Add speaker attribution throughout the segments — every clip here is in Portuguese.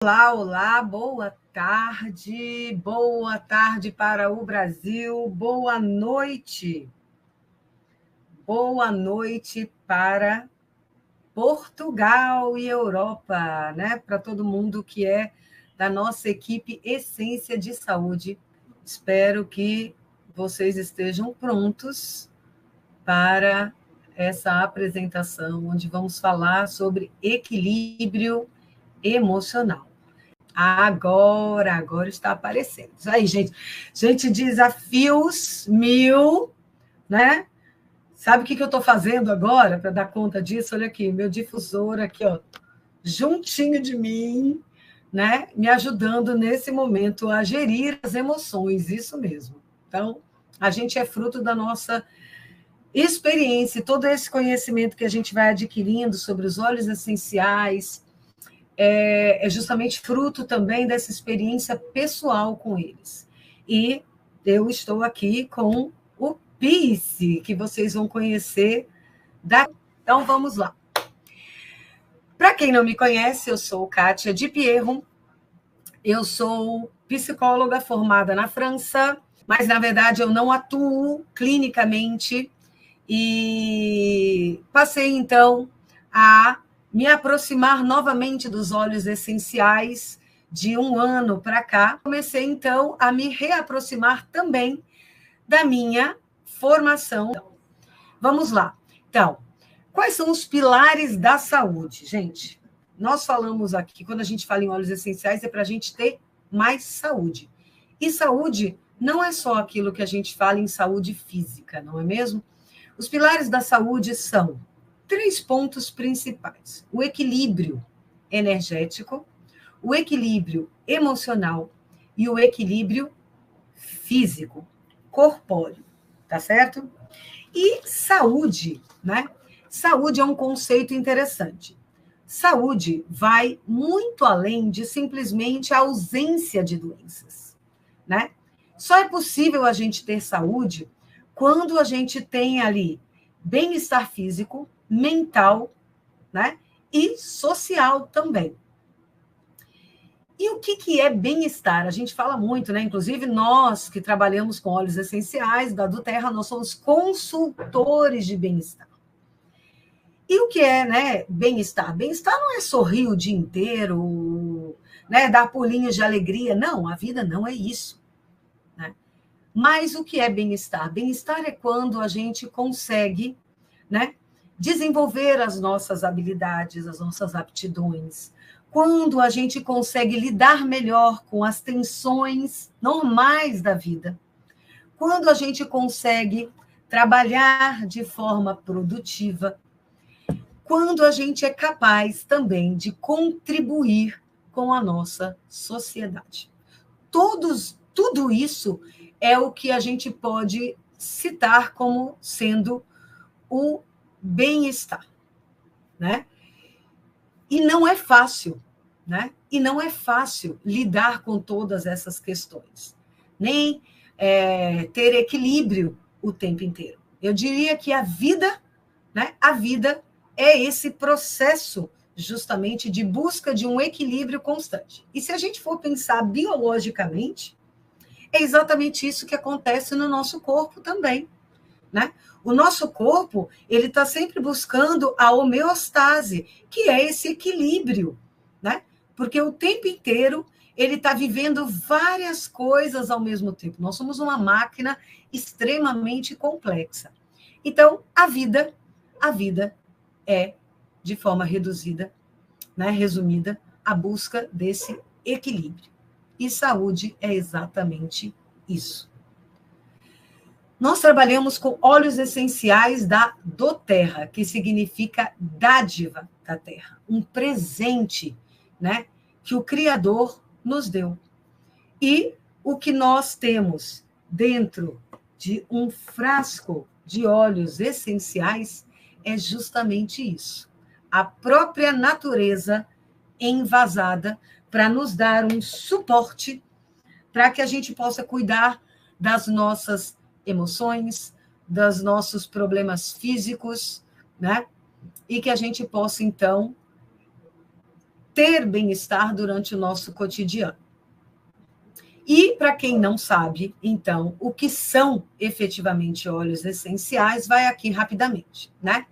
Speaker 1: Olá, olá, boa tarde para o Brasil, boa noite para Portugal e Europa, né? Para todo mundo que é da nossa equipe Essência de Saúde. Espero que vocês estejam prontos para essa apresentação, onde vamos falar sobre equilíbrio emocional. Agora está aparecendo. Isso aí, gente. Gente, desafios 1000, né? Sabe o que eu estou fazendo agora para dar conta disso? Olha aqui, meu difusor aqui, ó, juntinho de mim, né? Me ajudando nesse momento a gerir as emoções, isso mesmo. Então, a gente é fruto da nossa experiência, todo esse conhecimento que a gente vai adquirindo sobre os óleos essenciais, é justamente fruto também dessa experiência pessoal com eles. E eu estou aqui com o Pice, que vocês vão conhecer daqui. Então, vamos lá. Para quem não me conhece, eu sou Kátia Di Pierro, eu sou psicóloga formada na França, mas, na verdade, eu não atuo clinicamente e passei, então, a me aproximar novamente dos óleos essenciais de um ano para cá. Comecei, então, a me reaproximar também da minha formação. Vamos lá. Então, quais são os pilares da saúde, gente? Nós falamos aqui, quando a gente fala em óleos essenciais, é para a gente ter mais saúde. E saúde não é só aquilo que a gente fala em saúde física, não é mesmo? Os pilares da saúde são 3 pontos principais: o equilíbrio energético, o equilíbrio emocional e o equilíbrio físico, corpóreo, tá certo? E saúde, né? Saúde é um conceito interessante. Saúde vai muito além de simplesmente a ausência de doenças, né? Só é possível a gente ter saúde quando a gente tem ali bem-estar físico, mental, né? E social também. E o que é bem-estar? A gente fala muito, né? Inclusive, nós que trabalhamos com óleos essenciais da Duterra, nós somos consultores de bem-estar. E o que é, né, bem-estar? Bem-estar não é sorrir o dia inteiro, né, dar pulinhos de alegria. Não, a vida não é isso. Né? Mas o que é bem-estar? Bem-estar é quando a gente consegue, né, desenvolver as nossas habilidades, as nossas aptidões, quando a gente consegue lidar melhor com as tensões normais da vida, quando a gente consegue trabalhar de forma produtiva, quando a gente é capaz também de contribuir com a nossa sociedade. Tudo isso é o que a gente pode citar como sendo o bem-estar, né? E não é fácil, né? E não é fácil lidar com todas essas questões, nem ter equilíbrio o tempo inteiro. Eu diria que a vida, né? A vida é esse processo justamente de busca de um equilíbrio constante. E se a gente for pensar biologicamente, é exatamente isso que acontece no nosso corpo também, né? O nosso corpo, ele está sempre buscando a homeostase, que é esse equilíbrio, né? Porque o tempo inteiro ele está vivendo várias coisas ao mesmo tempo. Nós somos uma máquina extremamente complexa. Então, a vida é, de forma reduzida, né, resumida, a busca desse equilíbrio. E saúde é exatamente isso. Nós trabalhamos com óleos essenciais da doTERRA, que significa dádiva da terra, um presente, né, que o Criador nos deu. E o que nós temos dentro de um frasco de óleos essenciais é justamente isso. A própria natureza envasada para nos dar um suporte para que a gente possa cuidar das nossas emoções, dos nossos problemas físicos, né? E que a gente possa, então, ter bem-estar durante o nosso cotidiano. E, para quem não sabe, então, o que são efetivamente óleos essenciais, vai aqui rapidamente, né?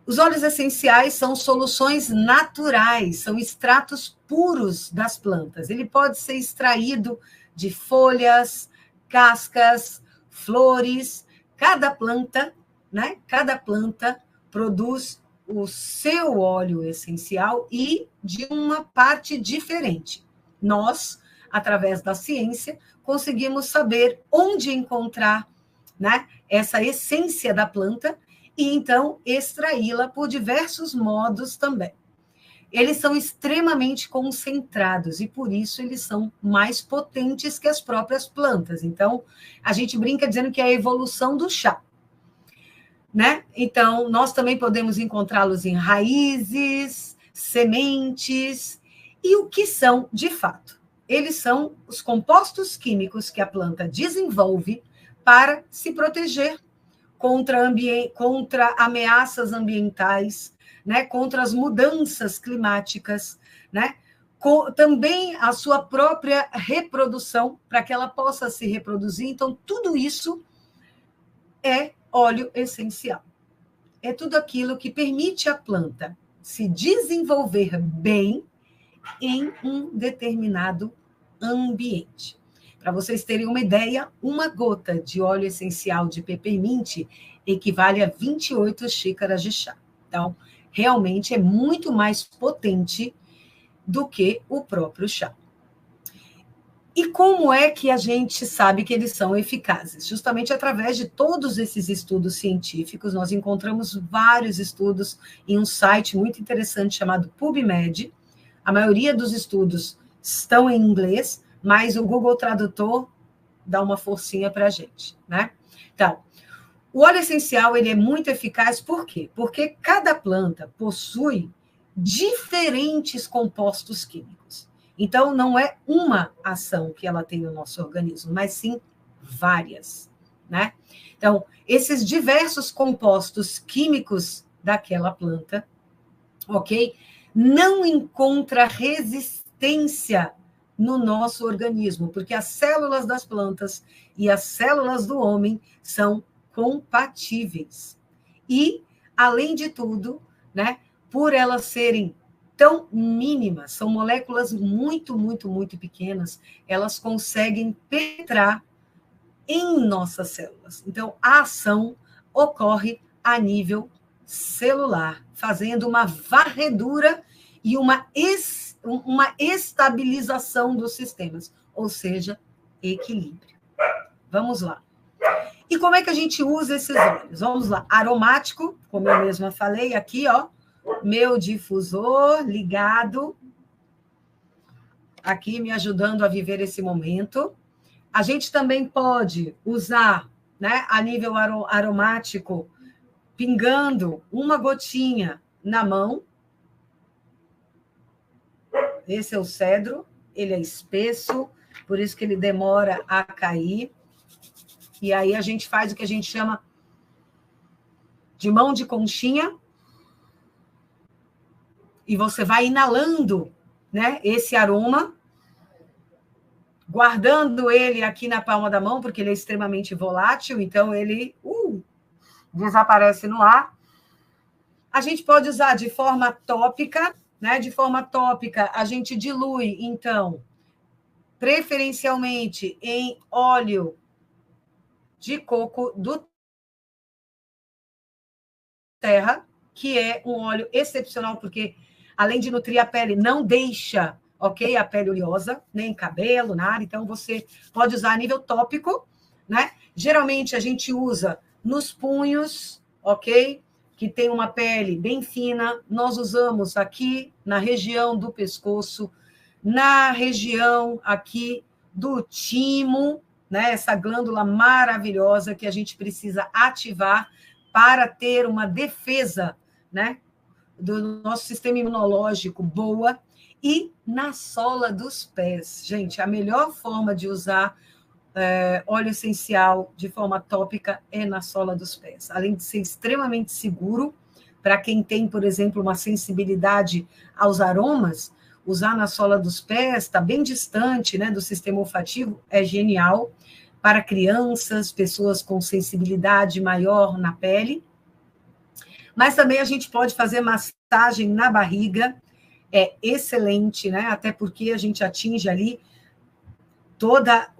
Speaker 1: Os óleos essenciais são soluções naturais, são extratos puros das plantas. Ele pode ser extraído de folhas, cascas, flores. Cada planta, né? Cada planta produz o seu óleo essencial e de uma parte diferente. Nós, através da ciência, conseguimos saber onde encontrar, né, essa essência da planta e, então, extraí-la por diversos modos também. Eles são extremamente concentrados e, por isso, eles são mais potentes que as próprias plantas. Então, a gente brinca dizendo que é a evolução do chá, né? Então, nós também podemos encontrá-los em raízes, sementes. E o que são, de fato? Eles são os compostos químicos que a planta desenvolve para se proteger contra ameaças ambientais, né? Contra as mudanças climáticas, né? Também a sua própria reprodução, para que ela possa se reproduzir. Então, tudo isso é óleo essencial. É tudo aquilo que permite à planta se desenvolver bem em um determinado ambiente. Para vocês terem uma ideia, uma gota de óleo essencial de peppermint equivale a 28 xícaras de chá. Então, realmente é muito mais potente do que o próprio chá. E como é que a gente sabe que eles são eficazes? Justamente através de todos esses estudos científicos. Nós encontramos vários estudos em um site muito interessante chamado PubMed. A maioria dos estudos estão em inglês, mas o Google Tradutor dá uma forcinha para a gente, né? Então, o óleo essencial ele é muito eficaz, por quê? Porque cada planta possui diferentes compostos químicos. Então, não é uma ação que ela tem no nosso organismo, mas sim várias, né? Então, esses diversos compostos químicos daquela planta, ok? Não encontra resistência no nosso organismo, porque as células das plantas e as células do homem são compatíveis. E, além de tudo, né, por elas serem tão mínimas, são moléculas muito, muito, muito pequenas, elas conseguem penetrar em nossas células. Então, a ação ocorre a nível celular, fazendo uma varredura e uma estabilização dos sistemas, ou seja, equilíbrio. Vamos lá. E como é que a gente usa esses óleos? Vamos lá. Aromático, como eu mesma falei aqui, ó, meu difusor ligado, aqui me ajudando a viver esse momento. A gente também pode usar, né, a nível aromático, pingando uma gotinha na mão. Esse é o cedro, ele é espesso, por isso que ele demora a cair. E aí a gente faz o que a gente chama de mão de conchinha, e você vai inalando, né, esse aroma, guardando ele aqui na palma da mão, porque ele é extremamente volátil, então ele desaparece no ar. A gente pode usar de forma tópica, né? De forma tópica, a gente dilui, então, preferencialmente em óleo de coco do terra, que é um óleo excepcional, porque, além de nutrir a pele, não deixa, ok, a pele oleosa, nem cabelo, nada. Então, você pode usar a nível tópico, né? Geralmente, a gente usa nos punhos, ok? Que tem uma pele bem fina. Nós usamos aqui na região do pescoço, na região aqui do timo, né? Essa glândula maravilhosa que a gente precisa ativar para ter uma defesa, né, do nosso sistema imunológico boa, e na sola dos pés. Gente, a melhor forma de usar óleo essencial de forma tópica é na sola dos pés. Além de ser extremamente seguro, para quem tem, por exemplo, uma sensibilidade aos aromas, usar na sola dos pés, está bem distante, né, do sistema olfativo, é genial. Para crianças, pessoas com sensibilidade maior na pele. Mas também a gente pode fazer massagem na barriga, é excelente, né? Até porque a gente atinge ali toda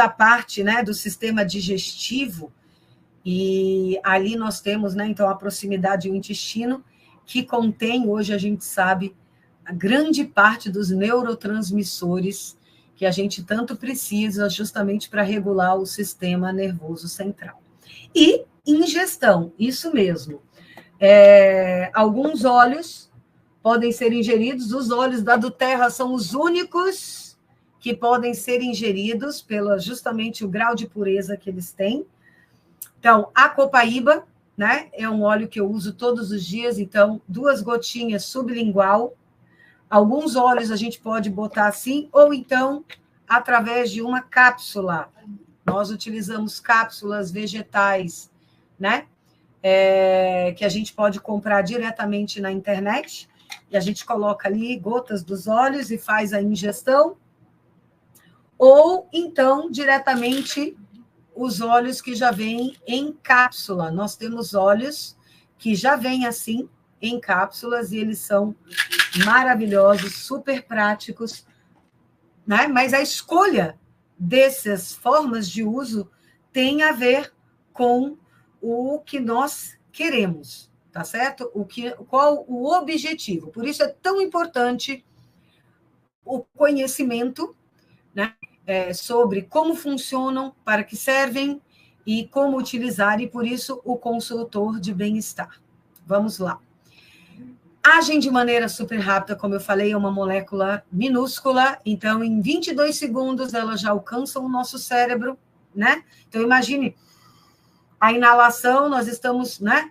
Speaker 1: a parte, né, do sistema digestivo, e ali nós temos, né, então, a proximidade do intestino, que contém, hoje a gente sabe, a grande parte dos neurotransmissores que a gente tanto precisa justamente para regular o sistema nervoso central. E ingestão, isso mesmo. Alguns óleos podem ser ingeridos, os óleos da Doterra são os únicos que podem ser ingeridos pelo justamente o grau de pureza que eles têm. Então, a copaíba, né, é um óleo que eu uso todos os dias, então, 2 gotinhas sublingual. Alguns óleos a gente pode botar assim, ou então através de uma cápsula. Nós utilizamos cápsulas vegetais, né? Que a gente pode comprar diretamente na internet, e a gente coloca ali gotas dos óleos e faz a ingestão, ou então diretamente os óleos que já vêm em cápsula. Nós temos óleos que já vêm assim, em cápsulas, e eles são maravilhosos, super práticos, né? Mas a escolha dessas formas de uso tem a ver com o que nós queremos, tá certo? Qual o objetivo? Por isso é tão importante o conhecimento, né, sobre como funcionam, para que servem e como utilizar, e por isso o consultor de bem-estar. Vamos lá. Agem de maneira super rápida, como eu falei, é uma molécula minúscula, então em 22 segundos elas já alcançam o nosso cérebro, né? Então imagine, a inalação, nós estamos, né,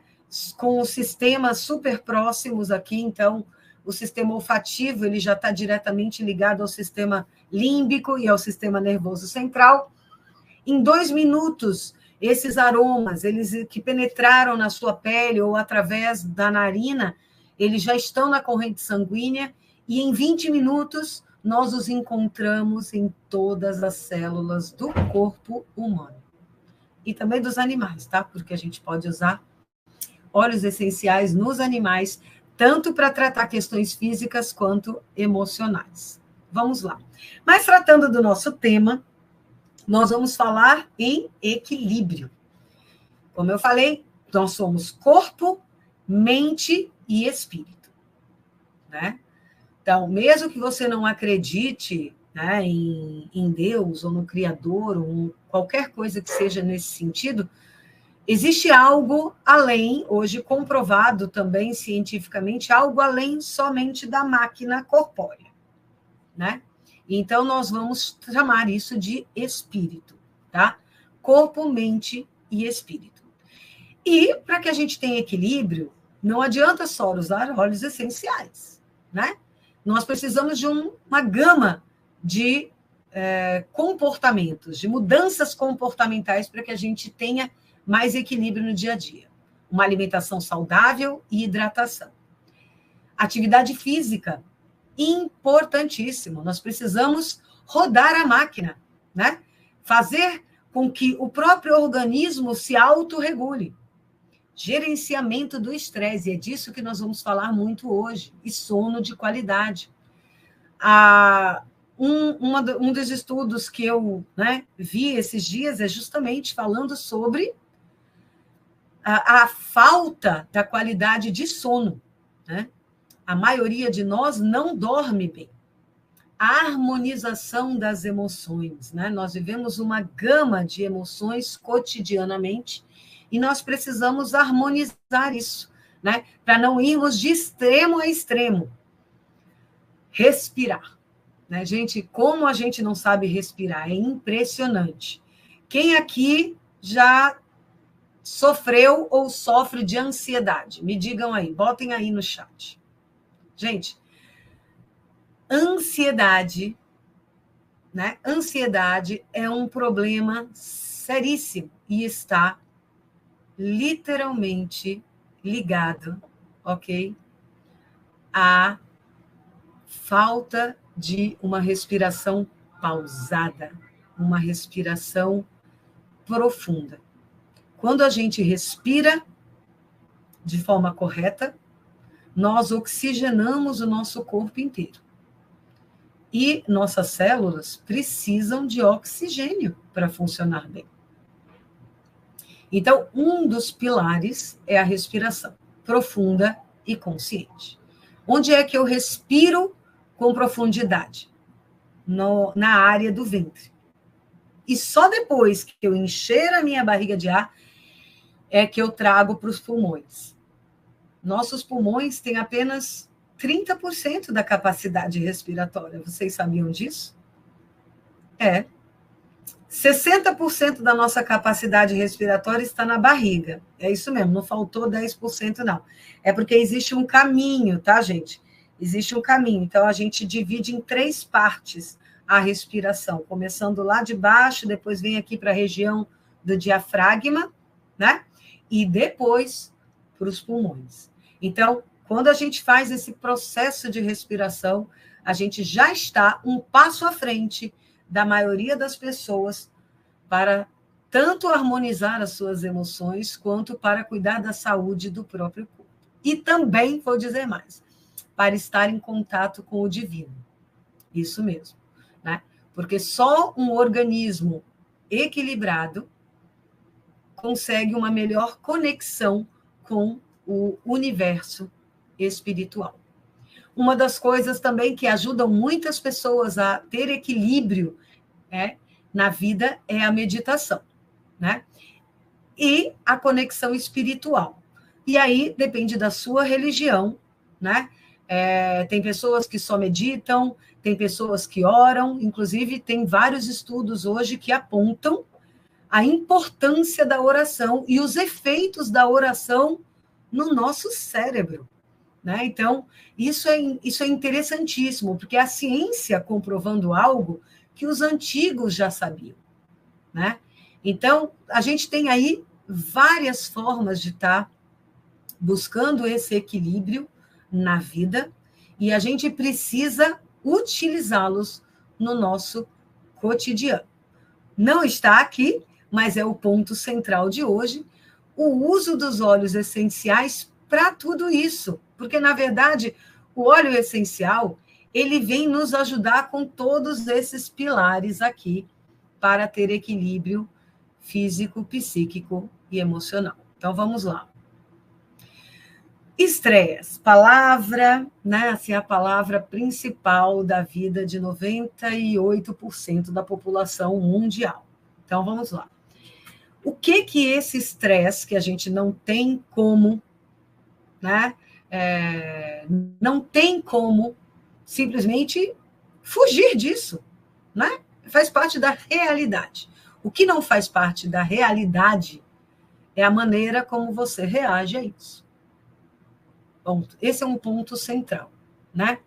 Speaker 1: com os sistemas super próximos aqui, então o sistema olfativo ele já está diretamente ligado ao sistema límbico e ao sistema nervoso central. Em 2 minutos, esses aromas, eles que penetraram na sua pele ou através da narina, eles já estão na corrente sanguínea, e em 20 minutos nós os encontramos em todas as células do corpo humano. E também dos animais, tá? Porque a gente pode usar óleos essenciais nos animais, tanto para tratar questões físicas quanto emocionais. Vamos lá. Mas tratando do nosso tema, nós vamos falar em equilíbrio. Como eu falei, nós somos corpo, mente e espírito, né? Então, mesmo que você não acredite, né, em Deus ou no Criador, ou qualquer coisa que seja nesse sentido, existe algo além, hoje comprovado também cientificamente, algo além somente da máquina corpórea, né? Então, nós vamos chamar isso de espírito, tá? Corpo, mente e espírito. E, para que a gente tenha equilíbrio, não adianta só usar óleos essenciais, né? Nós precisamos de uma gama de comportamentos, de mudanças comportamentais para que a gente tenha mais equilíbrio no dia a dia. Uma alimentação saudável e hidratação. Atividade física, importantíssimo. Nós precisamos rodar a máquina, né? Fazer com que o próprio organismo se autorregule. Gerenciamento do estresse, e é disso que nós vamos falar muito hoje, e sono de qualidade. Um dos estudos que eu, né, vi esses dias é justamente falando sobre a falta da qualidade de sono, né? A maioria de nós não dorme bem. A harmonização das emoções, né? Nós vivemos uma gama de emoções cotidianamente, e nós precisamos harmonizar isso, né? Para não irmos de extremo a extremo. Respirar. Né, gente, como a gente não sabe respirar, é impressionante. Quem aqui já sofreu ou sofre de ansiedade? Me digam aí, botem aí no chat. Gente, ansiedade, né? Ansiedade é um problema seríssimo e está literalmente ligado ok? A falta de uma respiração pausada, uma respiração profunda. Quando a gente respira de forma correta, nós oxigenamos o nosso corpo inteiro. E nossas células precisam de oxigênio para funcionar bem. Então, um dos pilares é a respiração profunda e consciente. Onde é que eu respiro com profundidade? Na área do ventre. E só depois que eu encher a minha barriga de ar é que eu trago para os pulmões. Nossos pulmões têm apenas 30% da capacidade respiratória. Vocês sabiam disso? 60% da nossa capacidade respiratória está na barriga. É isso mesmo, não faltou 10%, não. É porque existe um caminho, tá, gente? Existe um caminho. Então, a gente divide em 3 partes a respiração, começando lá de baixo, depois vem aqui para a região do diafragma, né? E depois para os pulmões. Então, quando a gente faz esse processo de respiração, a gente já está um passo à frente da maioria das pessoas para tanto harmonizar as suas emoções, quanto para cuidar da saúde do próprio corpo. E também, vou dizer mais, para estar em contato com o divino. Isso mesmo, né? Porque só um organismo equilibrado consegue uma melhor conexão com o universo espiritual. Uma das coisas também que ajudam muitas pessoas a ter equilíbrio na vida é a meditação, né? E a conexão espiritual. E aí depende da sua religião, né? Tem pessoas que só meditam, tem pessoas que oram, inclusive tem vários estudos hoje que apontam a importância da oração e os efeitos da oração no nosso cérebro, né? Então, isso é interessantíssimo, porque a ciência comprovando algo que os antigos já sabiam, né? Então, a gente tem aí várias formas de estar buscando esse equilíbrio na vida e a gente precisa utilizá-los no nosso cotidiano. Não está aqui, mas é o ponto central de hoje, o uso dos óleos essenciais para tudo isso, porque, na verdade, o óleo essencial, ele vem nos ajudar com todos esses pilares aqui para ter equilíbrio físico, psíquico e emocional. Então, vamos lá. Estresse, palavra, né? Assim, a palavra principal da vida de 98% da população mundial. Então, vamos lá. O que esse estresse, que a gente não tem como, né? Não tem como simplesmente fugir disso, né? Faz parte da realidade. O que não faz parte da realidade é a maneira como você reage a isso. Ponto. Esse é um ponto central, né?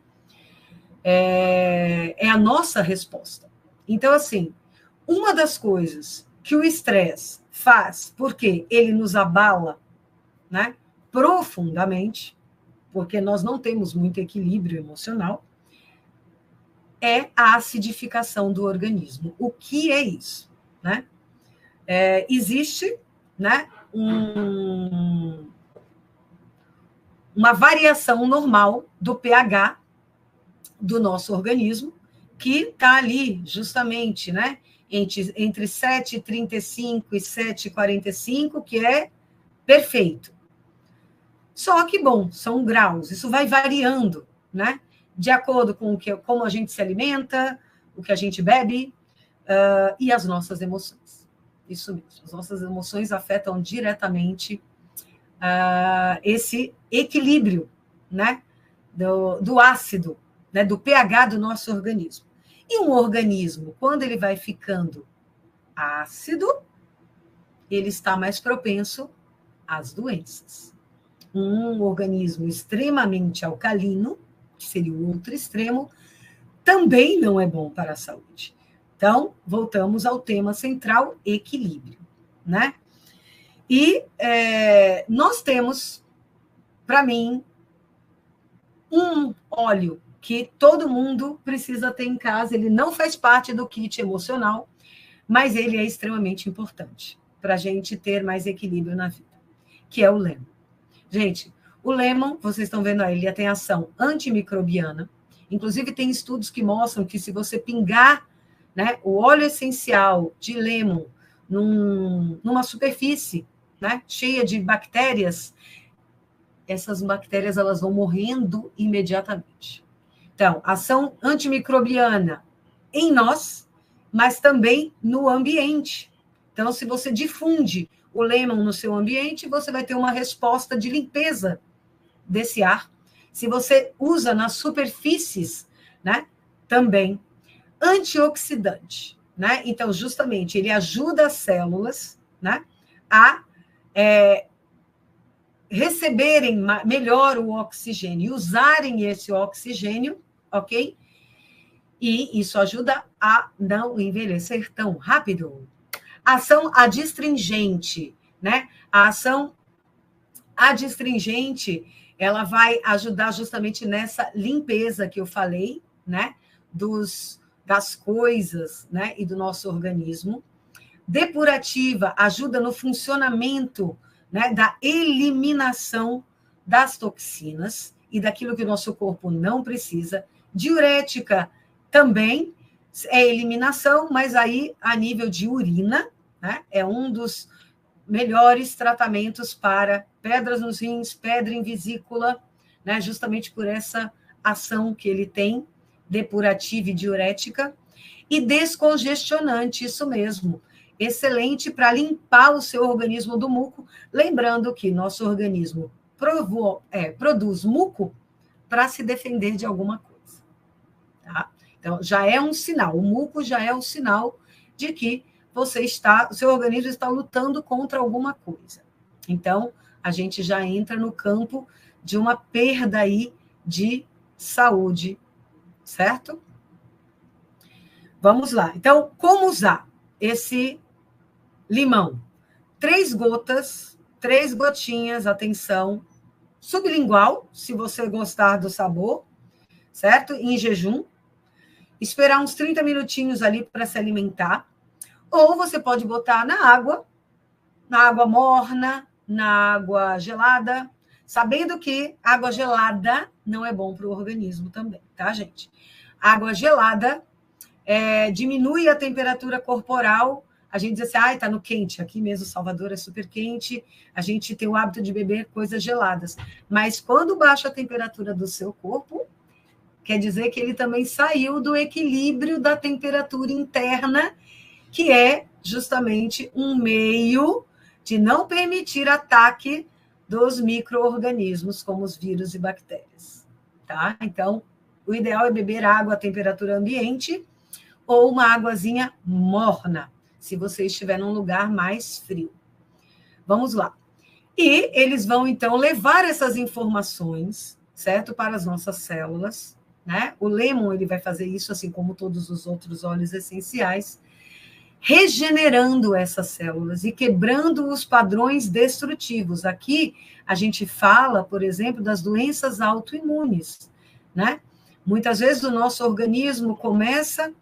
Speaker 1: É a nossa resposta. Então, assim, uma das coisas que o estresse faz, porque ele nos abala, né, profundamente, porque nós não temos muito equilíbrio emocional, é a acidificação do organismo. O que é isso, né? Existe, né, uma variação normal do pH do nosso organismo, que está ali justamente, né, entre 7,35 e 7,45, que é perfeito. Só que, bom, são graus, isso vai variando, né, de acordo com como a gente se alimenta, o que a gente bebe e as nossas emoções. Isso mesmo, as nossas emoções afetam diretamente esse equilíbrio, né, do ácido, né, do pH do nosso organismo. E um organismo, quando ele vai ficando ácido, ele está mais propenso às doenças. Um organismo extremamente alcalino, que seria o outro extremo, também não é bom para a saúde. Então, voltamos ao tema central, equilíbrio, né? E nós temos, para mim, um óleo que todo mundo precisa ter em casa, ele não faz parte do kit emocional, mas ele é extremamente importante para a gente ter mais equilíbrio na vida, que é o lemon. Gente, o lemon, vocês estão vendo aí, ele tem ação antimicrobiana. Inclusive, tem estudos que mostram que se você pingar, né, o óleo essencial de lemon numa superfície, né, cheia de bactérias, essas bactérias elas vão morrendo imediatamente. Então, ação antimicrobiana em nós, mas também no ambiente. Então, se você difunde o lemon no seu ambiente, você vai ter uma resposta de limpeza desse ar. Se você usa nas superfícies, né, também antioxidante, né? Então, justamente, ele ajuda as células, né, a receberem melhor o oxigênio e usarem esse oxigênio, ok? E isso ajuda a não envelhecer tão rápido. Ação adstringente, né? A ação adstringente, ela vai ajudar justamente nessa limpeza que eu falei, né? Das coisas, né? E do nosso organismo. Depurativa ajuda no funcionamento, né? Da eliminação das toxinas e daquilo que o nosso corpo não precisa. Diurética também é eliminação, mas aí a nível de urina, né? É um dos melhores tratamentos para pedras nos rins, pedra em vesícula, né? Justamente por essa ação que ele tem, depurativa e diurética, e descongestionante, isso mesmo, excelente para limpar o seu organismo do muco, lembrando que nosso organismo produz muco para se defender de alguma coisa. Tá? Então, já é um sinal, o muco já é um sinal de que o seu organismo está lutando contra alguma coisa. Então, a gente já entra no campo de uma perda aí de saúde, certo? Vamos lá. Então, como usar esse limão? 3 gotas, 3 gotinhas, atenção, sublingual, se você gostar do sabor, certo? Em jejum. Esperar uns 30 minutinhos ali para se alimentar. Ou você pode botar na água morna, na água gelada, sabendo que água gelada não é bom para o organismo também, tá, gente? Água gelada diminui a temperatura corporal. A gente diz assim, tá no quente. Aqui mesmo, Salvador é super quente. A gente tem o hábito de beber coisas geladas. Mas quando baixa a temperatura do seu corpo, quer dizer que ele também saiu do equilíbrio da temperatura interna, que é justamente um meio de não permitir ataque dos micro-organismos, como os vírus e bactérias. Tá? Então, o ideal é beber água à temperatura ambiente ou uma águazinha morna, se você estiver num lugar mais frio. Vamos lá. E eles vão, então, levar essas informações, certo, para as nossas células, né? O lemon, ele vai fazer isso, assim como todos os outros óleos essenciais, regenerando essas células e quebrando os padrões destrutivos. Aqui, a gente fala, por exemplo, das doenças autoimunes, né? Muitas vezes o nosso organismo começa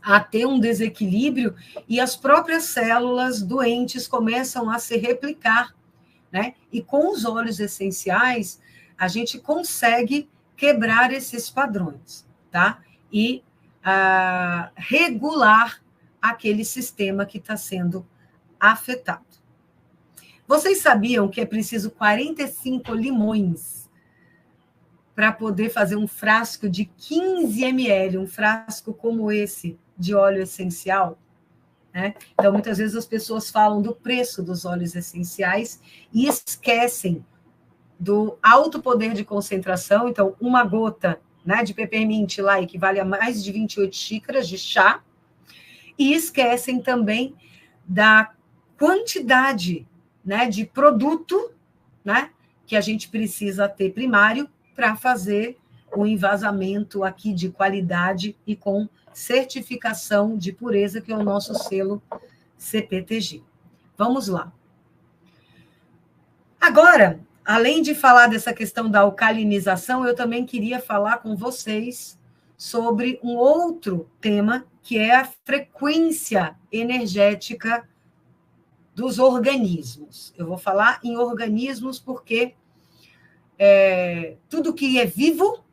Speaker 1: a ter um desequilíbrio e as próprias células doentes começam a se replicar, né? E com os óleos essenciais, a gente consegue quebrar esses padrões, tá? E regular aquele sistema que está sendo afetado. Vocês sabiam que é preciso 45 limões para poder fazer um frasco de 15 ml, um frasco como esse de óleo essencial? Né? Então, muitas vezes as pessoas falam do preço dos óleos essenciais e esquecem do alto poder de concentração. Então, uma gota, né, de peppermint lá equivale a mais de 28 xícaras de chá, e esquecem também da quantidade, né, de produto, né, que a gente precisa ter primário para fazer o envasamento aqui de qualidade e com certificação de pureza, que é o nosso selo CPTG. Vamos lá. Agora, além de falar dessa questão da alcalinização, eu também queria falar com vocês sobre um outro tema, que é a frequência energética dos organismos. Eu vou falar em organismos porque tudo que é vivo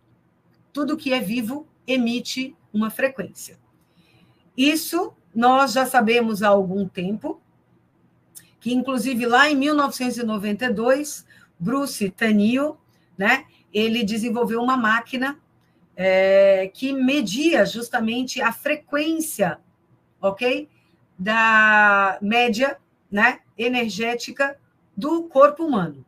Speaker 1: emite uma frequência. Isso nós já sabemos há algum tempo, que inclusive lá em 1992, Bruce Tanio, né, ele desenvolveu uma máquina que media justamente a frequência, ok, da média, né, energética do corpo humano,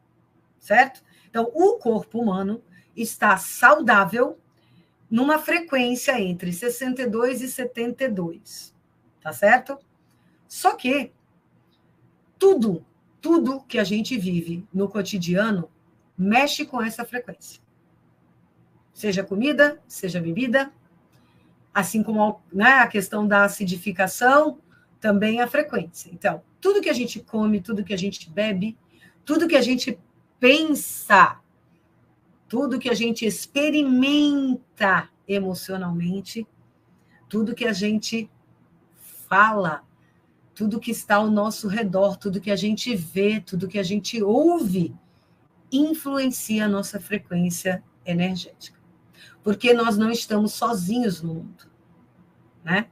Speaker 1: certo? Então, o corpo humano está saudável numa frequência entre 62 e 72, tá certo? Só que tudo que a gente vive no cotidiano mexe com essa frequência. Seja comida, seja bebida, assim como, né, a questão da acidificação, também a frequência. Então, tudo que a gente come, tudo que a gente bebe, tudo que a gente pensa, tudo que a gente experimenta emocionalmente, tudo que a gente fala, tudo que está ao nosso redor, tudo que a gente vê, tudo que a gente ouve, influencia a nossa frequência energética. Porque nós não estamos sozinhos no mundo, né?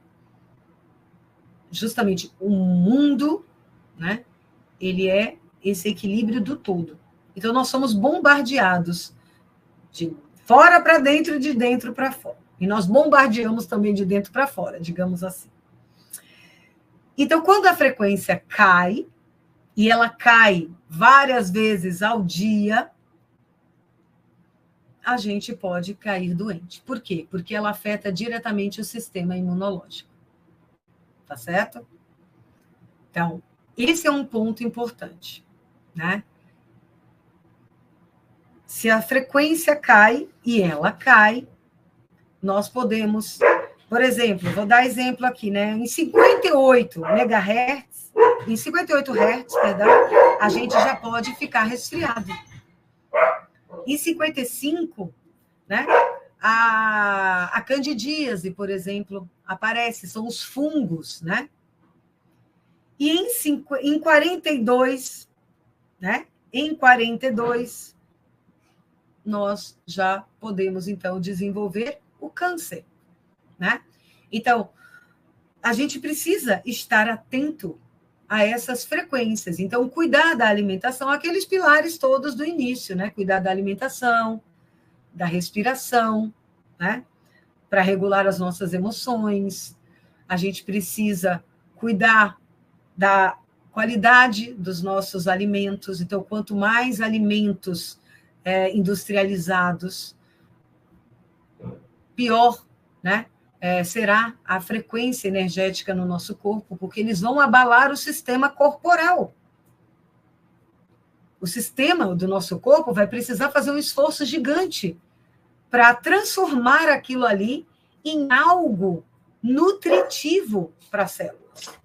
Speaker 1: Justamente o mundo, né, ele é esse equilíbrio do todo. Então, nós somos bombardeados de fora para dentro e de dentro para fora. E nós bombardeamos também de dentro para fora, digamos assim. Então, quando a frequência cai, e ela cai várias vezes ao dia, a gente pode cair doente. Por quê? Porque ela afeta diretamente o sistema imunológico. Tá certo? Então, esse é um ponto importante, né? Se a frequência cai, e ela cai, nós podemos, por exemplo, vou dar exemplo aqui, né? Em 58 megahertz, em 58 hertz, perdão, a gente já pode ficar resfriado. Em 55, né? A candidíase, por exemplo, aparece, são os fungos, né? E em 42, né? Em 42, nós já podemos, então, desenvolver o câncer, né? Então, a gente precisa estar atento a essas frequências. Então, cuidar da alimentação, aqueles pilares todos do início, né? Cuidar da alimentação, da respiração, né? Para regular as nossas emoções. A gente precisa cuidar da qualidade dos nossos alimentos. Então, quanto mais alimentos industrializados, pior, né? Será a frequência energética no nosso corpo, porque eles vão abalar o sistema corporal. O sistema do nosso corpo vai precisar fazer um esforço gigante para transformar aquilo ali em algo nutritivo para as células.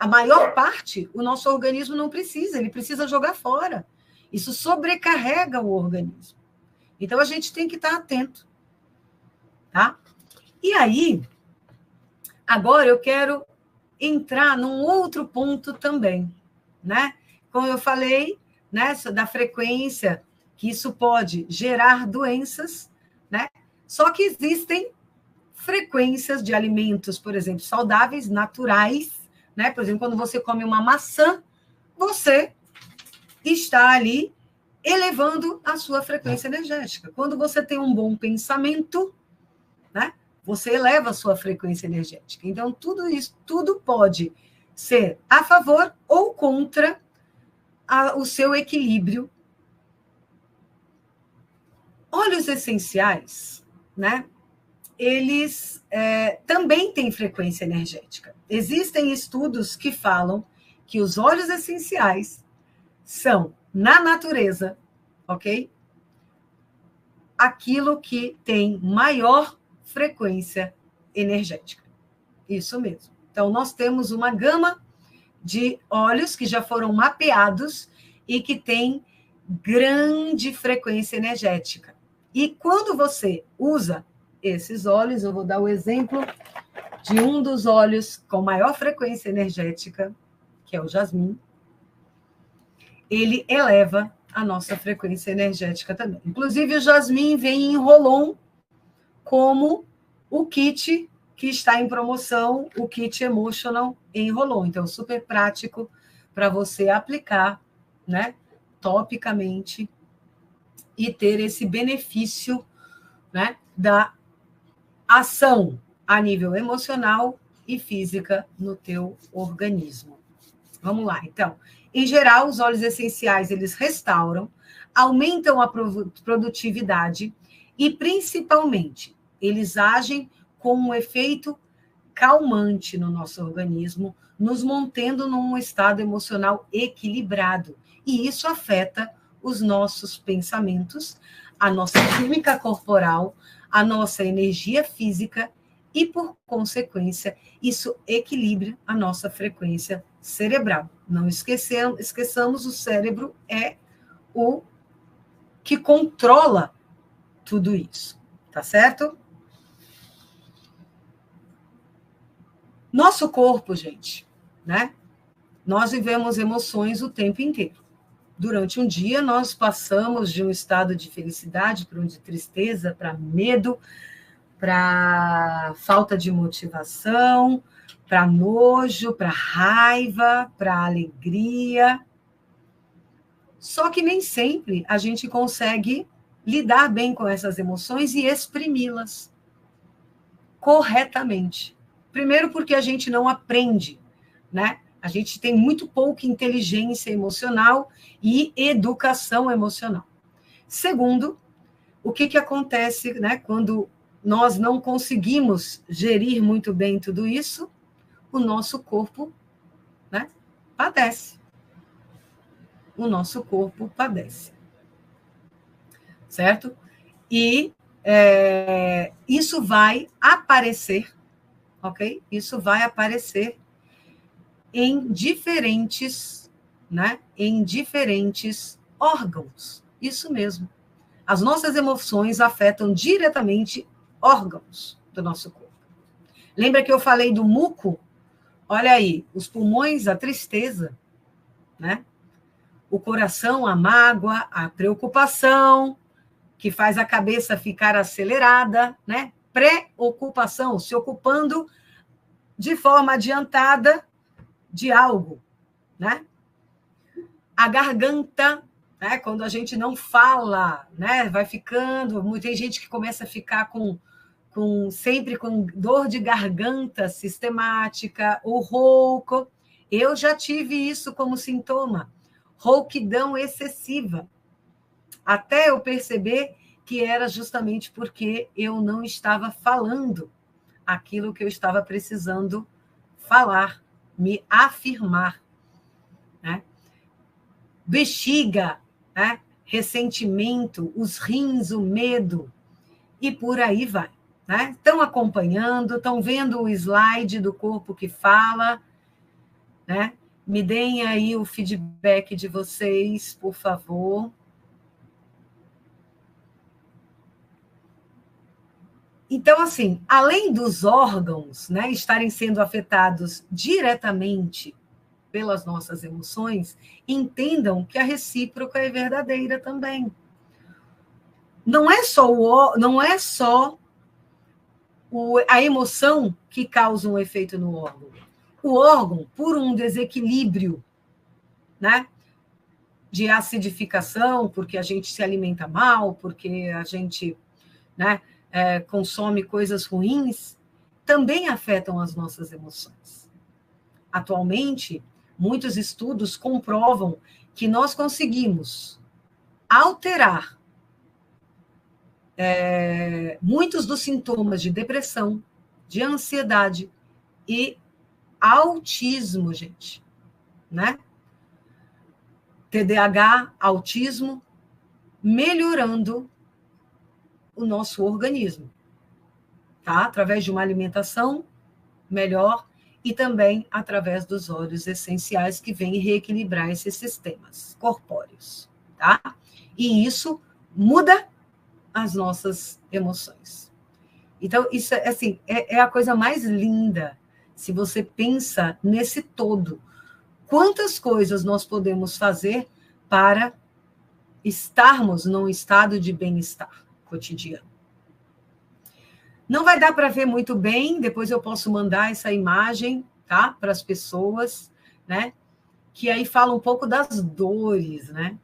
Speaker 1: A maior parte, o nosso organismo não precisa, ele precisa jogar fora. Isso sobrecarrega o organismo. Então, a gente tem que estar atento. Tá? E aí, agora eu quero entrar num outro ponto também, né? Como eu falei, né, da frequência, que isso pode gerar doenças, né? Só que existem frequências de alimentos, por exemplo, saudáveis, naturais, né? Por exemplo, quando você come uma maçã, você está ali elevando a sua frequência energética. Quando você tem um bom pensamento, né, você eleva a sua frequência energética. Então, tudo isso, tudo pode ser a favor ou contra o seu equilíbrio. Óleos essenciais, né? Eles também têm frequência energética. Existem estudos que falam que os óleos essenciais são, na natureza, ok? Aquilo que tem maior frequência energética. Isso mesmo. Então, nós temos uma gama de óleos que já foram mapeados e que têm grande frequência energética. E quando você usa esses óleos, eu vou dar o exemplo de um dos óleos com maior frequência energética, que é o jasmim, ele eleva a nossa frequência energética também. Inclusive, o jasmim vem em Rolon como o kit que está em promoção, o kit Emotional em Rolon. Então, super prático para você aplicar, né, topicamente e ter esse benefício, né, da ação a nível emocional e física no teu organismo. Vamos lá, então. Em geral, os óleos essenciais, eles restauram, aumentam a produtividade e, principalmente, eles agem com um efeito calmante no nosso organismo, nos mantendo num estado emocional equilibrado. E isso afeta os nossos pensamentos, a nossa química corporal, a nossa energia física e, por consequência, isso equilibra a nossa frequência cerebral. Não esqueçamos, o cérebro é o que controla tudo isso, tá certo? Nosso corpo, gente, né? Nós vivemos emoções o tempo inteiro. Durante um dia, nós passamos de um estado de felicidade para um de tristeza, para medo, para falta de motivação, para nojo, para raiva, para alegria. Só que nem sempre a gente consegue lidar bem com essas emoções e exprimi-las corretamente. Primeiro, porque a gente não aprende, né? A gente tem muito pouca inteligência emocional e educação emocional. Segundo, o que acontece, né, quando nós não conseguimos gerir muito bem tudo isso? O nosso corpo, né, padece. O nosso corpo padece. Certo? E isso vai aparecer, ok? Isso vai aparecer em diferentes, né? Em diferentes órgãos. Isso mesmo. As nossas emoções afetam diretamente órgãos do nosso corpo. Lembra que eu falei do muco? Olha aí, os pulmões, a tristeza, né? O coração, a mágoa, a preocupação, que faz a cabeça ficar acelerada, né? Preocupação, se ocupando de forma adiantada de algo, né? A garganta, né? Quando a gente não fala, né? Vai ficando, tem gente que começa a ficar sempre com dor de garganta sistemática, ou rouco. Eu já tive isso como sintoma, rouquidão excessiva, até eu perceber que era justamente porque eu não estava falando aquilo que eu estava precisando falar, me afirmar, né? Bexiga, né? Ressentimento, os rins, o medo, e por aí vai. Né? Estão acompanhando, estão vendo o slide do corpo que fala, né? Me deem aí o feedback de vocês, por favor. Então, assim, além dos órgãos, né, estarem sendo afetados diretamente pelas nossas emoções, entendam que a recíproca é verdadeira também. Não é só a emoção que causa um efeito no órgão. O órgão, por um desequilíbrio, né, de acidificação, porque a gente se alimenta mal, porque a gente, né, consome coisas ruins, também afetam as nossas emoções. Atualmente, muitos estudos comprovam que nós conseguimos alterar muitos dos sintomas de depressão, de ansiedade e autismo, gente, né? TDAH, autismo, melhorando o nosso organismo, tá? Através de uma alimentação melhor e também através dos óleos essenciais que vêm reequilibrar esses sistemas corpóreos. tá? E isso muda as nossas emoções. Então, isso assim, é a coisa mais linda, se você pensa nesse todo. Quantas coisas nós podemos fazer para estarmos num estado de bem-estar cotidiano? Não vai dar para ver muito bem, depois eu posso mandar essa imagem, tá, para as pessoas, né? Que aí fala um pouco das dores, né?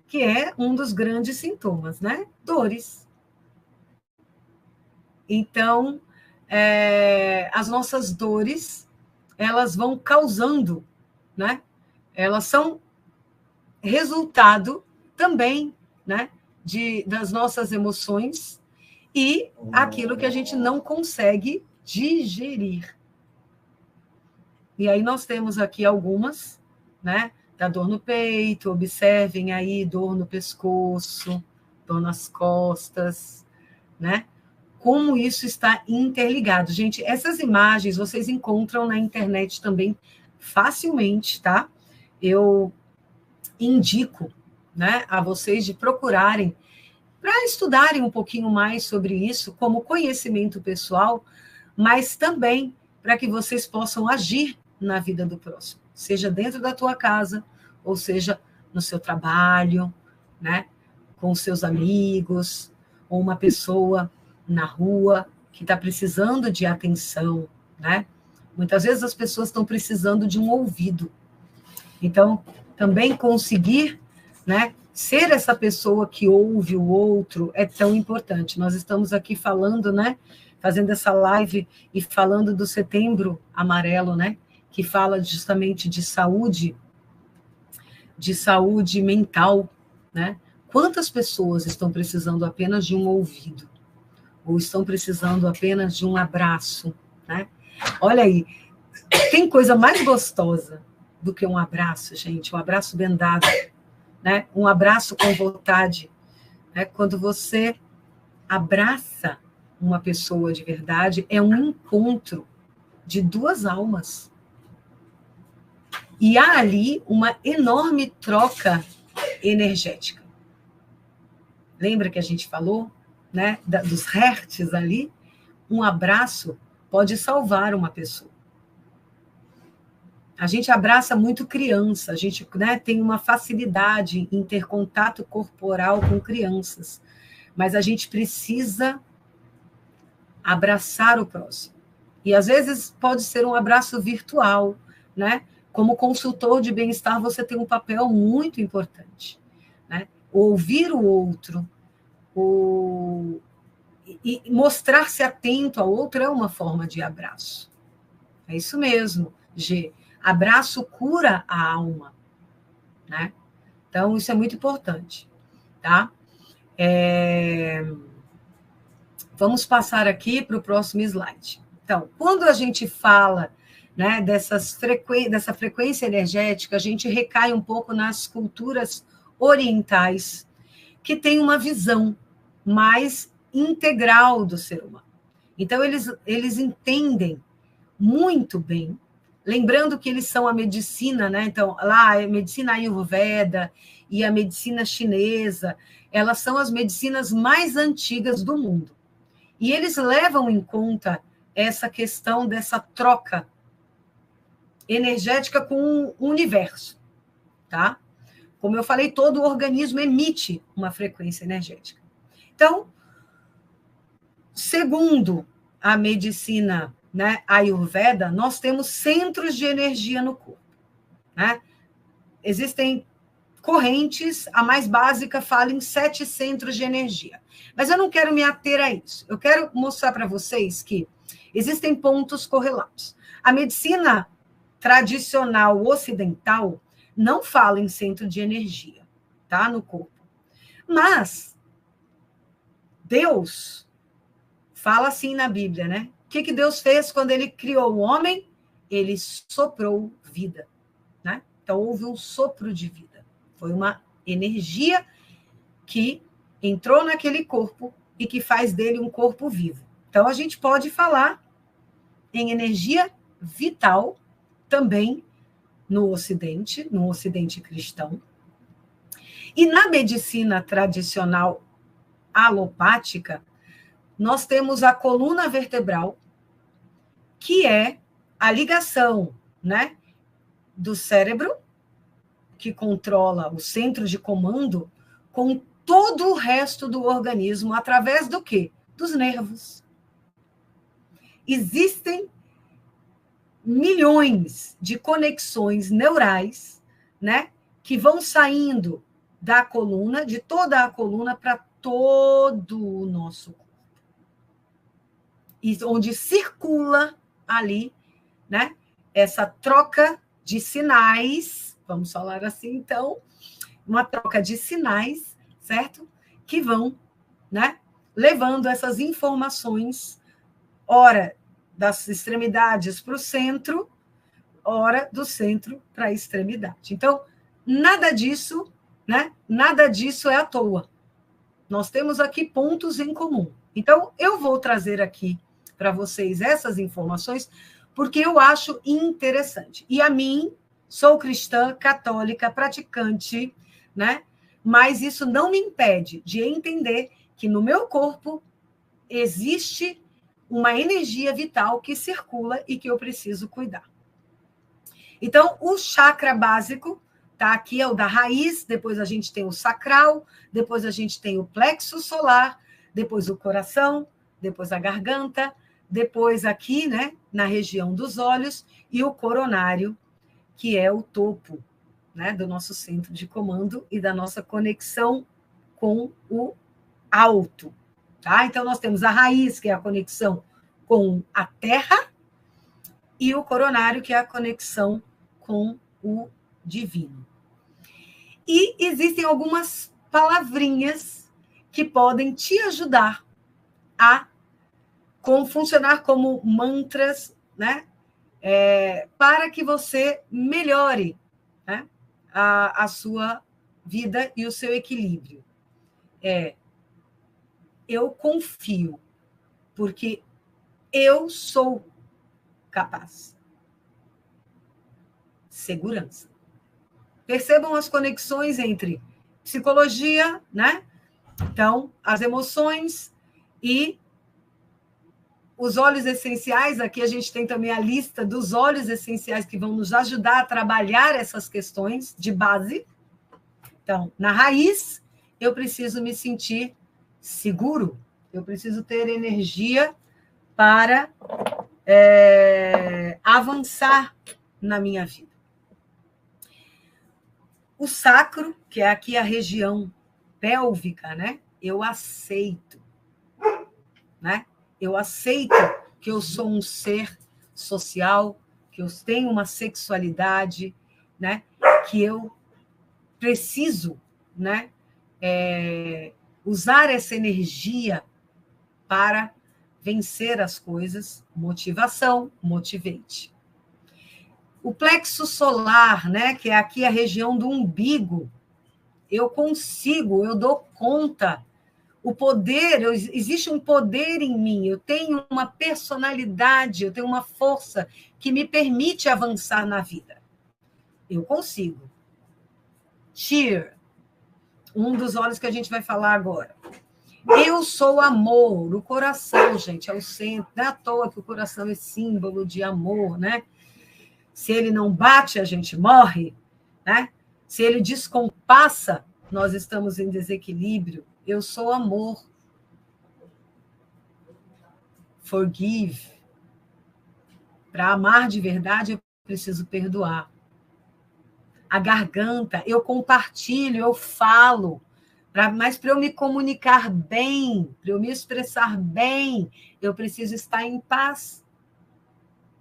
Speaker 1: Que é um dos grandes sintomas, né? Dores. Então, as nossas dores, elas vão causando, né? Elas são resultado também, né? Das nossas emoções e aquilo que a gente não consegue digerir. E aí nós temos aqui algumas, né? Da dor no peito, observem aí dor no pescoço, dor nas costas, né? Como isso está interligado. Gente, essas imagens vocês encontram na internet também facilmente, tá? Eu indico, né, a vocês de procurarem para estudarem um pouquinho mais sobre isso, como conhecimento pessoal, mas também para que vocês possam agir na vida do próximo, seja dentro da tua casa, ou seja no seu trabalho, né, com os seus amigos, ou uma pessoa na rua que está precisando de atenção, né? Muitas vezes as pessoas estão precisando de um ouvido. Então, também conseguir, né, ser essa pessoa que ouve o outro é tão importante. Nós estamos aqui falando, né, fazendo essa live e falando do Setembro Amarelo, né, que fala justamente de saúde mental, né? Quantas pessoas estão precisando apenas de um ouvido? Ou estão precisando apenas de um abraço, né? Olha aí, tem coisa mais gostosa do que um abraço, gente, um abraço bem dado, né? Um abraço com vontade, né? Quando você abraça uma pessoa de verdade, é um encontro de duas almas. E há ali uma enorme troca energética. Lembra que a gente falou, né, dos hertz ali? Um abraço pode salvar uma pessoa. A gente abraça muito criança, a gente, né, tem uma facilidade em ter contato corporal com crianças, mas a gente precisa abraçar o próximo. E às vezes pode ser um abraço virtual, né? Como consultor de bem-estar, você tem um papel muito importante, né? Ouvir o outro, e mostrar-se atento ao outro é uma forma de abraço. É isso mesmo, G. Abraço cura a alma, né? Então, isso é muito importante, tá? Vamos passar aqui para o próximo slide. Então, quando a gente fala, né, dessa frequência energética, a gente recai um pouco nas culturas orientais, que têm uma visão mais integral do ser humano. Então, eles entendem muito bem, lembrando que eles são a medicina, né? Então, lá a medicina Ayurveda e a medicina chinesa, elas são as medicinas mais antigas do mundo. E eles levam em conta essa questão dessa troca energética com o universo, tá? Como eu falei, todo o organismo emite uma frequência energética. Então, segundo a medicina, né, Ayurveda, nós temos centros de energia no corpo, né? Existem correntes, a mais básica fala em 7 centros de energia. Mas eu não quero me ater a isso. Eu quero mostrar para vocês que existem pontos correlatos. A medicina tradicional ocidental não fala em centro de energia, tá, no corpo. Mas Deus fala assim na Bíblia, né? O que Deus fez quando ele criou o homem? Ele soprou vida, né? Então, houve um sopro de vida. Foi uma energia que entrou naquele corpo e que faz dele um corpo vivo. Então, a gente pode falar em energia vital também no Ocidente cristão. E na medicina tradicional alopática, nós temos a coluna vertebral, que é a ligação, né, do cérebro, que controla o centro de comando, com todo o resto do organismo, através do quê? Dos nervos. Existem milhões de conexões neurais, né, que vão saindo da coluna, de toda a coluna, para todo o nosso corpo. E onde circula ali, né, essa troca de sinais, vamos falar assim, então, uma troca de sinais, certo? Que vão, né, levando essas informações, ora das extremidades para o centro, ora do centro para a extremidade. Então, nada disso, né? Nada disso é à toa. Nós temos aqui pontos em comum. Então, eu vou trazer aqui para vocês essas informações, porque eu acho interessante. E a mim, sou cristã, católica, praticante, né? Mas isso não me impede de entender que no meu corpo existe uma energia vital que circula e que eu preciso cuidar. Então, o chakra básico, tá? Aqui é o da raiz, depois a gente tem o sacral, depois a gente tem o plexo solar, depois o coração, depois a garganta, depois aqui, né, na região dos olhos, e o coronário, que é o topo, né, do nosso centro de comando e da nossa conexão com o alto. Tá? Então, nós temos a raiz, que é a conexão com a terra, e o coronário, que é a conexão com o divino. E existem algumas palavrinhas que podem te ajudar a funcionar como mantras, né? Para que você melhore, né, a sua vida e o seu equilíbrio. Eu confio, porque eu sou capaz. Segurança. Percebam as conexões entre psicologia, né? Então, as emoções e os óleos essenciais. Aqui a gente tem também a lista dos óleos essenciais que vão nos ajudar a trabalhar essas questões de base. Então, na raiz, eu preciso me sentir seguro, eu preciso ter energia para avançar na minha vida. O sacro, que é aqui a região pélvica, né? Eu aceito, né? Eu aceito que eu sou um ser social, que eu tenho uma sexualidade, né? Que eu preciso, né, usar essa energia para vencer as coisas. Motivação, motivate. O plexo solar, né, que é aqui a região do umbigo, eu consigo, eu dou conta. O poder, existe um poder em mim, eu tenho uma personalidade, eu tenho uma força que me permite avançar na vida. Eu consigo. Cheer, um dos olhos que a gente vai falar agora. Eu sou amor, o coração, gente, é o centro. Não é à toa que o coração é símbolo de amor, né? Se ele não bate, a gente morre, né? Se ele descompassa, nós estamos em desequilíbrio. Eu sou amor. Forgive. Para amar de verdade, eu preciso perdoar. A garganta, eu compartilho, eu falo. Mas para eu me comunicar bem, para eu me expressar bem, eu preciso estar em paz.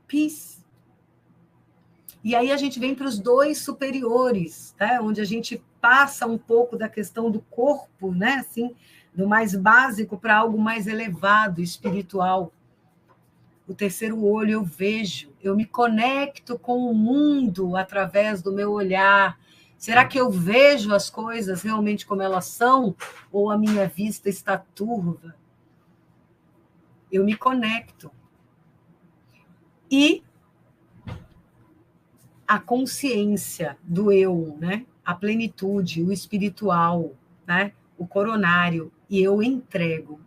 Speaker 1: Peace. E aí a gente vem para os dois superiores, tá? Onde a gente passa um pouco da questão do corpo, né? Assim, do mais básico para algo mais elevado, espiritual. O terceiro olho eu vejo, eu me conecto com o mundo através do meu olhar. Será que eu vejo as coisas realmente como elas são? Ou a minha vista está turva? Eu me conecto. E a consciência do eu, né? a plenitude, o espiritual, né? O coronário, e eu entrego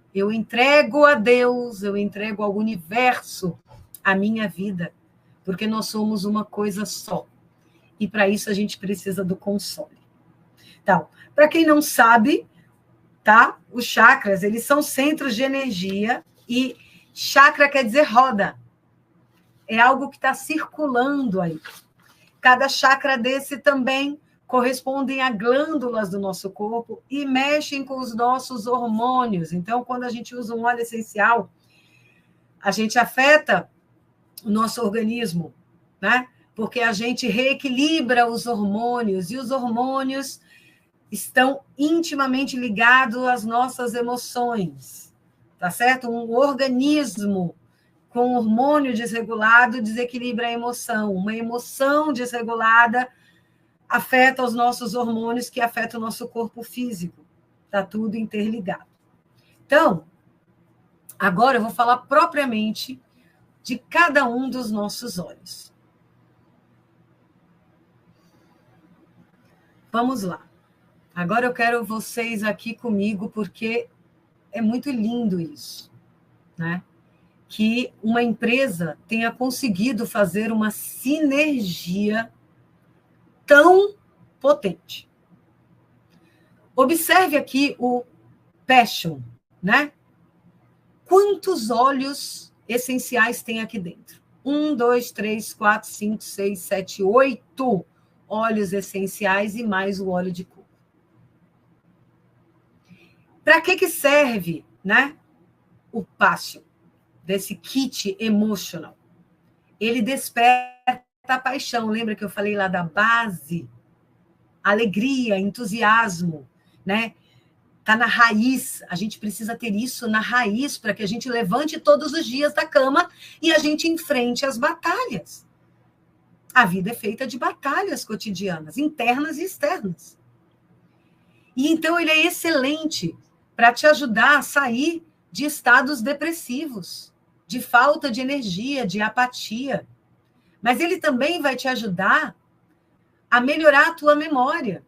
Speaker 1: a Deus, eu entrego ao universo a minha vida, porque nós somos uma coisa só. E para isso a gente precisa do console. Então, para quem não sabe, tá? Os chakras, eles são centros de energia e chakra quer dizer roda. É algo que está circulando aí. Cada chakra desse também correspondem a glândulas do nosso corpo e mexem com os nossos hormônios. Então, quando a gente usa um óleo essencial, a gente afeta o nosso organismo, né? Porque a gente reequilibra os hormônios, e os hormônios estão intimamente ligados às nossas emoções, tá certo? Um organismo com hormônio desregulado desequilibra a emoção. Uma emoção desregulada afeta os nossos hormônios, que afetam o nosso corpo físico. Está tudo interligado. Então, agora eu vou falar propriamente de cada um dos nossos olhos. Vamos lá. Agora eu quero vocês aqui comigo, porque é muito lindo isso, né? Que uma empresa tenha conseguido fazer uma sinergia tão potente. Observe aqui o Passion, né? Quantos óleos essenciais tem aqui dentro? 1, 2, 3, 4, 5, 6, 7, 8 óleos essenciais e mais o óleo de coco. Para que serve, né, o Passion, desse kit emotional? Ele desperta a paixão. Lembra que eu falei lá da base? Alegria, entusiasmo, né? Está na raiz. A gente precisa ter isso na raiz para que a gente levante todos os dias da cama e a gente enfrente as batalhas. A vida é feita de batalhas cotidianas, internas e externas. E então ele é excelente para te ajudar a sair de estados depressivos, de falta de energia, de apatia. Mas ele também vai te ajudar a melhorar a tua memória.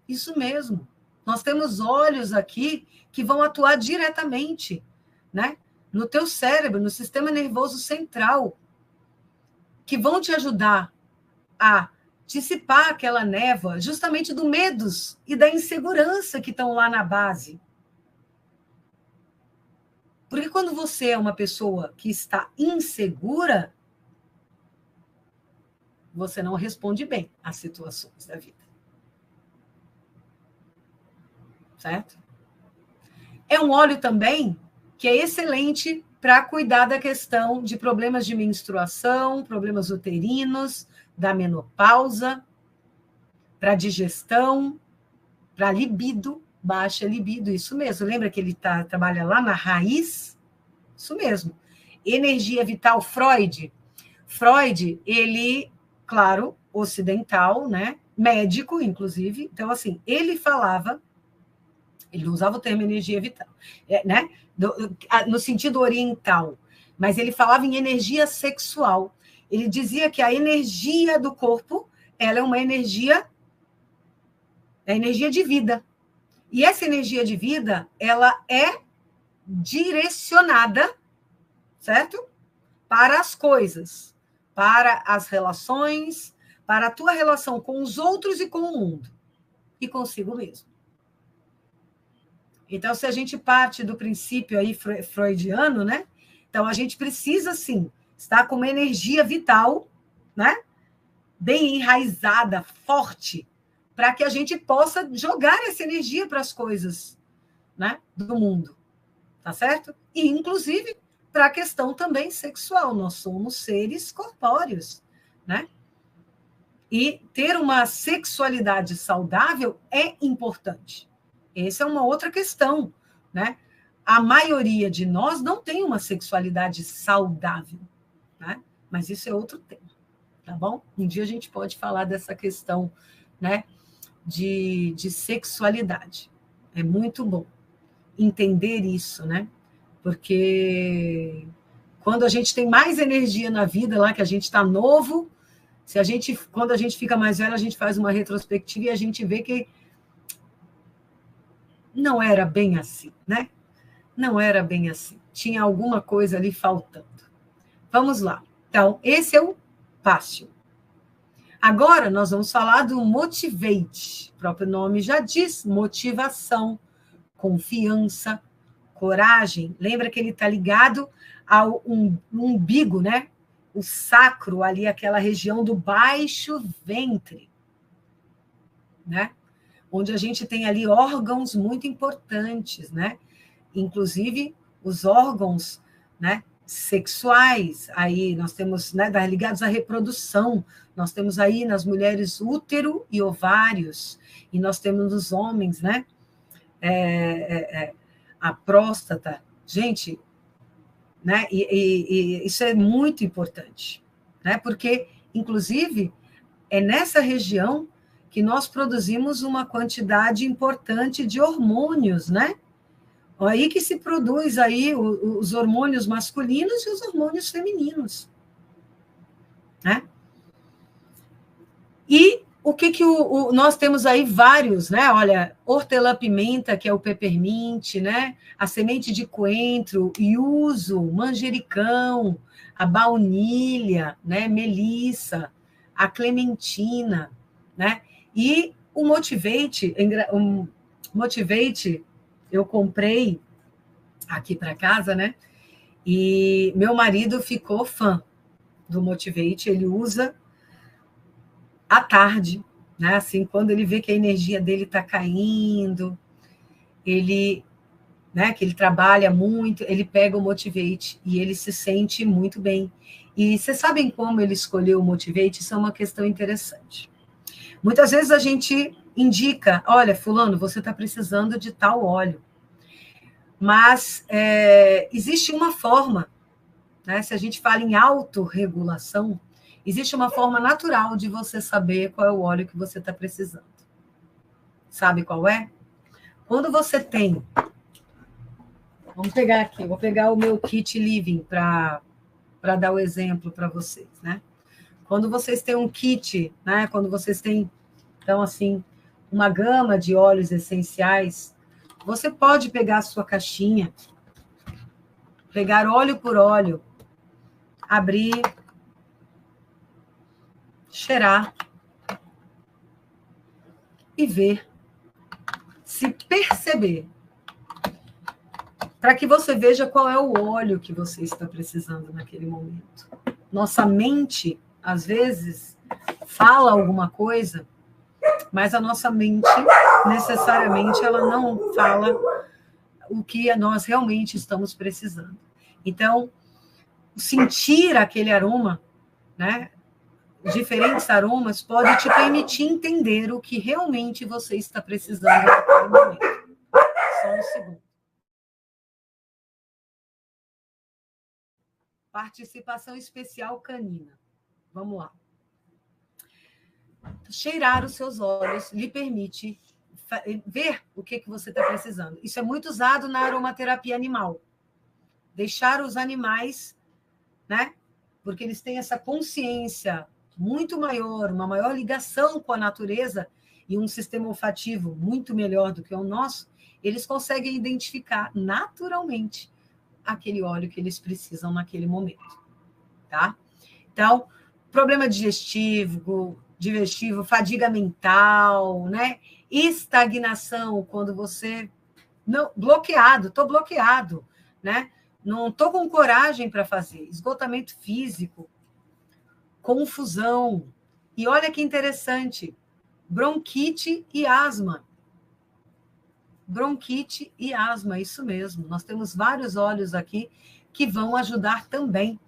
Speaker 1: Isso mesmo. Nós temos olhos aqui que vão atuar diretamente, né, no teu cérebro, no sistema nervoso central, que vão te ajudar a dissipar aquela névoa justamente do medos e da insegurança que estão lá na base. Porque quando você é uma pessoa que está insegura, você não responde bem às situações da vida. Certo? É um óleo também que é excelente para cuidar da questão de problemas de menstruação, problemas uterinos, da menopausa, para digestão, para libido, baixa libido, isso mesmo. Lembra que ele trabalha lá na raiz? Isso mesmo. Energia vital, Freud. Freud, ele, claro, ocidental, né? Médico, inclusive. Então, assim, ele falava, ele não usava o termo energia vital, né? No sentido oriental, mas ele falava em energia sexual. Ele dizia que a energia do corpo, ela é uma energia, é energia de vida. E essa energia de vida, ela é direcionada, certo? Para as coisas, para as relações, para a tua relação com os outros e com o mundo, e consigo mesmo. Então, se a gente parte do princípio aí freudiano, né? Então, a gente precisa, sim, estar com uma energia vital, né? Bem enraizada, forte, para que a gente possa jogar essa energia para as coisas, né, do mundo, tá certo? E, inclusive, para a questão também sexual. Nós somos seres corpóreos, né? E ter uma sexualidade saudável é importante. Essa é uma outra questão, né? A maioria de nós não tem uma sexualidade saudável, né? Mas isso é outro tema, tá bom? Um dia a gente pode falar dessa questão, né, de sexualidade. É muito bom entender isso, né? Porque quando a gente tem mais energia na vida, lá que a gente está novo, Quando a gente fica mais velho, a gente faz uma retrospectiva e a gente vê que não era bem assim, né? Não era bem assim. Tinha alguma coisa ali faltando. Vamos lá. Então, esse é o Pássio. Agora, nós vamos falar do Motivate. O próprio nome já diz, motivação, confiança, coragem. Lembra que ele está ligado ao umbigo, né? O sacro ali, aquela região do baixo ventre, né? Onde a gente tem ali órgãos muito importantes, né? Inclusive os órgãos, né, sexuais. Aí nós temos, né, ligados à reprodução. Nós temos aí nas mulheres útero e ovários, e nós temos nos homens, né? A próstata. Gente, né? E isso é muito importante, né? Porque, inclusive, é nessa região que nós produzimos uma quantidade importante de hormônios, né? Aí que se produz aí os hormônios masculinos e os hormônios femininos, né? E o que nós temos aí vários, né? Olha, hortelã-pimenta, que é o peppermint, né? A semente de coentro, iuso, manjericão, a baunilha, né? Melissa, a clementina, né? E o Motivate, eu comprei aqui para casa, né? E meu marido ficou fã do Motivate, ele usa à tarde, né? Assim, quando ele vê que a energia dele está caindo, ele, né, que ele trabalha muito, ele pega o Motivate e ele se sente muito bem. E vocês sabem como ele escolheu o Motivate? Isso é uma questão interessante. Muitas vezes a gente indica, olha, fulano, você está precisando de tal óleo. Mas existe uma forma, né? Se a gente fala em autorregulação, existe uma forma natural de você saber qual é o óleo que você está precisando. Sabe qual é? Quando você tem... Vamos pegar aqui, vou pegar o meu kit Living para dar o exemplo para vocês, né? Quando vocês têm um kit, né? Quando vocês têm, então, assim, uma gama de óleos essenciais, você pode pegar a sua caixinha, pegar óleo por óleo, abrir, cheirar e ver, se perceber, para que você veja qual é o óleo que você está precisando naquele momento. Nossa mente, às vezes, fala alguma coisa, mas a nossa mente, necessariamente, ela não fala o que nós realmente estamos precisando. Então, sentir aquele aroma, né? Diferentes aromas, pode te permitir entender o que realmente você está precisando naquele momento. Só um segundo. Participação especial canina. Vamos lá. Cheirar os seus olhos lhe permite ver o que você está precisando. Isso é muito usado na aromaterapia animal. Deixar os animais, né? Porque eles têm essa consciência muito maior, uma maior ligação com a natureza e um sistema olfativo muito melhor do que o nosso, eles conseguem identificar naturalmente aquele óleo que eles precisam naquele momento, tá? Então, problema digestivo, fadiga mental, né? Estagnação, quando você... Não, estou bloqueado, né? Não estou com coragem para fazer. Esgotamento físico, confusão. E olha que interessante, bronquite e asma. Bronquite e asma, isso mesmo. Nós temos vários óleos aqui que vão ajudar também,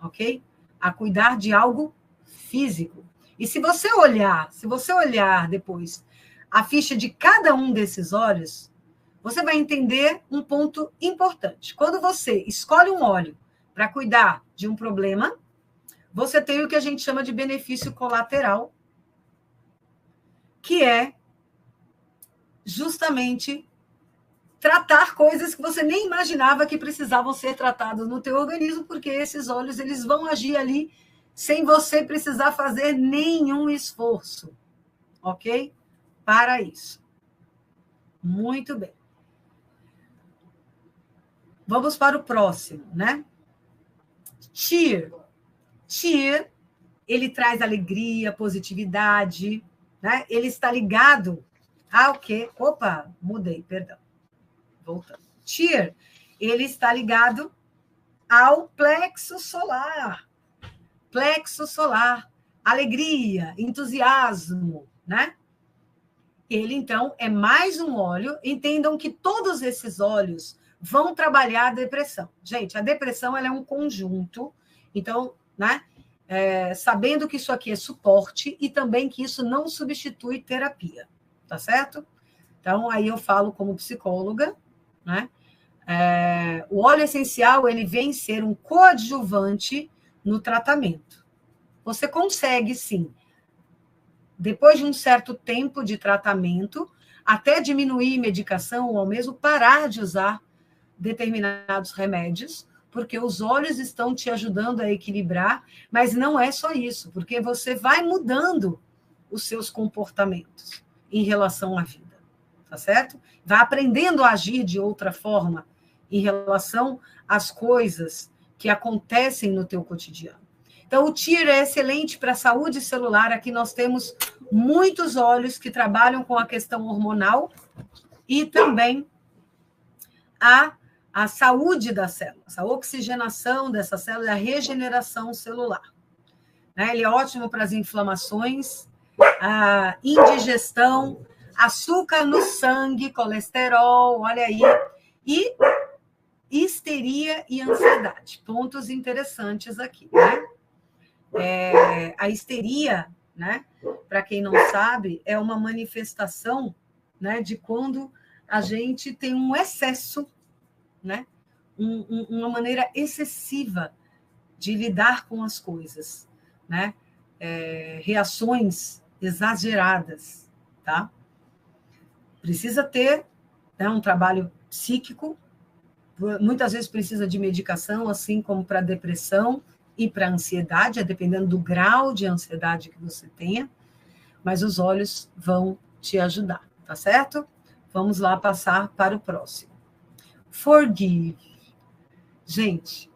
Speaker 1: ok? A cuidar de algo físico. E se você olhar depois a ficha de cada um desses óleos, você vai entender um ponto importante. Quando você escolhe um óleo para cuidar de um problema, você tem o que a gente chama de benefício colateral, que é justamente tratar coisas que você nem imaginava que precisavam ser tratadas no teu organismo, porque esses óleos eles vão agir ali sem você precisar fazer nenhum esforço, ok? Para isso. Muito bem. Vamos para o próximo, né? Cheer. Cheer, ele traz alegria, positividade, né? Ele está ligado ao quê? Opa, mudei, perdão. Voltando. Cheer, ele está ligado ao plexo solar. Plexo solar, alegria, entusiasmo, né? Ele, então, é mais um óleo. Entendam que todos esses óleos vão trabalhar a depressão. Gente, a depressão ela é um conjunto. Então, né? Sabendo que isso aqui é suporte e também que isso não substitui terapia. Tá certo? Então, aí eu falo como psicóloga, né? O óleo essencial, ele vem ser um coadjuvante no tratamento. Você consegue, sim, depois de um certo tempo de tratamento, até diminuir medicação ou mesmo parar de usar determinados remédios, porque os óleos estão te ajudando a equilibrar, mas não é só isso, porque você vai mudando os seus comportamentos em relação à vida, tá certo? Vai aprendendo a agir de outra forma em relação às coisas que acontecem no teu cotidiano. Então, o TIR é excelente para a saúde celular. Aqui nós temos muitos óleos que trabalham com a questão hormonal e também a saúde da célula, a oxigenação dessa célula, a regeneração celular. Ele é ótimo para as inflamações, a indigestão, açúcar no sangue, colesterol, olha aí, e histeria e ansiedade. Pontos interessantes aqui, né? A histeria, né, para quem não sabe, é uma manifestação, né, de quando a gente tem um excesso, né, uma maneira excessiva de lidar com as coisas, né, reações exageradas, tá? Precisa ter, né, um trabalho psíquico, muitas vezes precisa de medicação, assim como para depressão e para ansiedade, dependendo do grau de ansiedade que você tenha, mas os óleos vão te ajudar, tá certo? Vamos lá passar para o próximo. Forgive. Gente,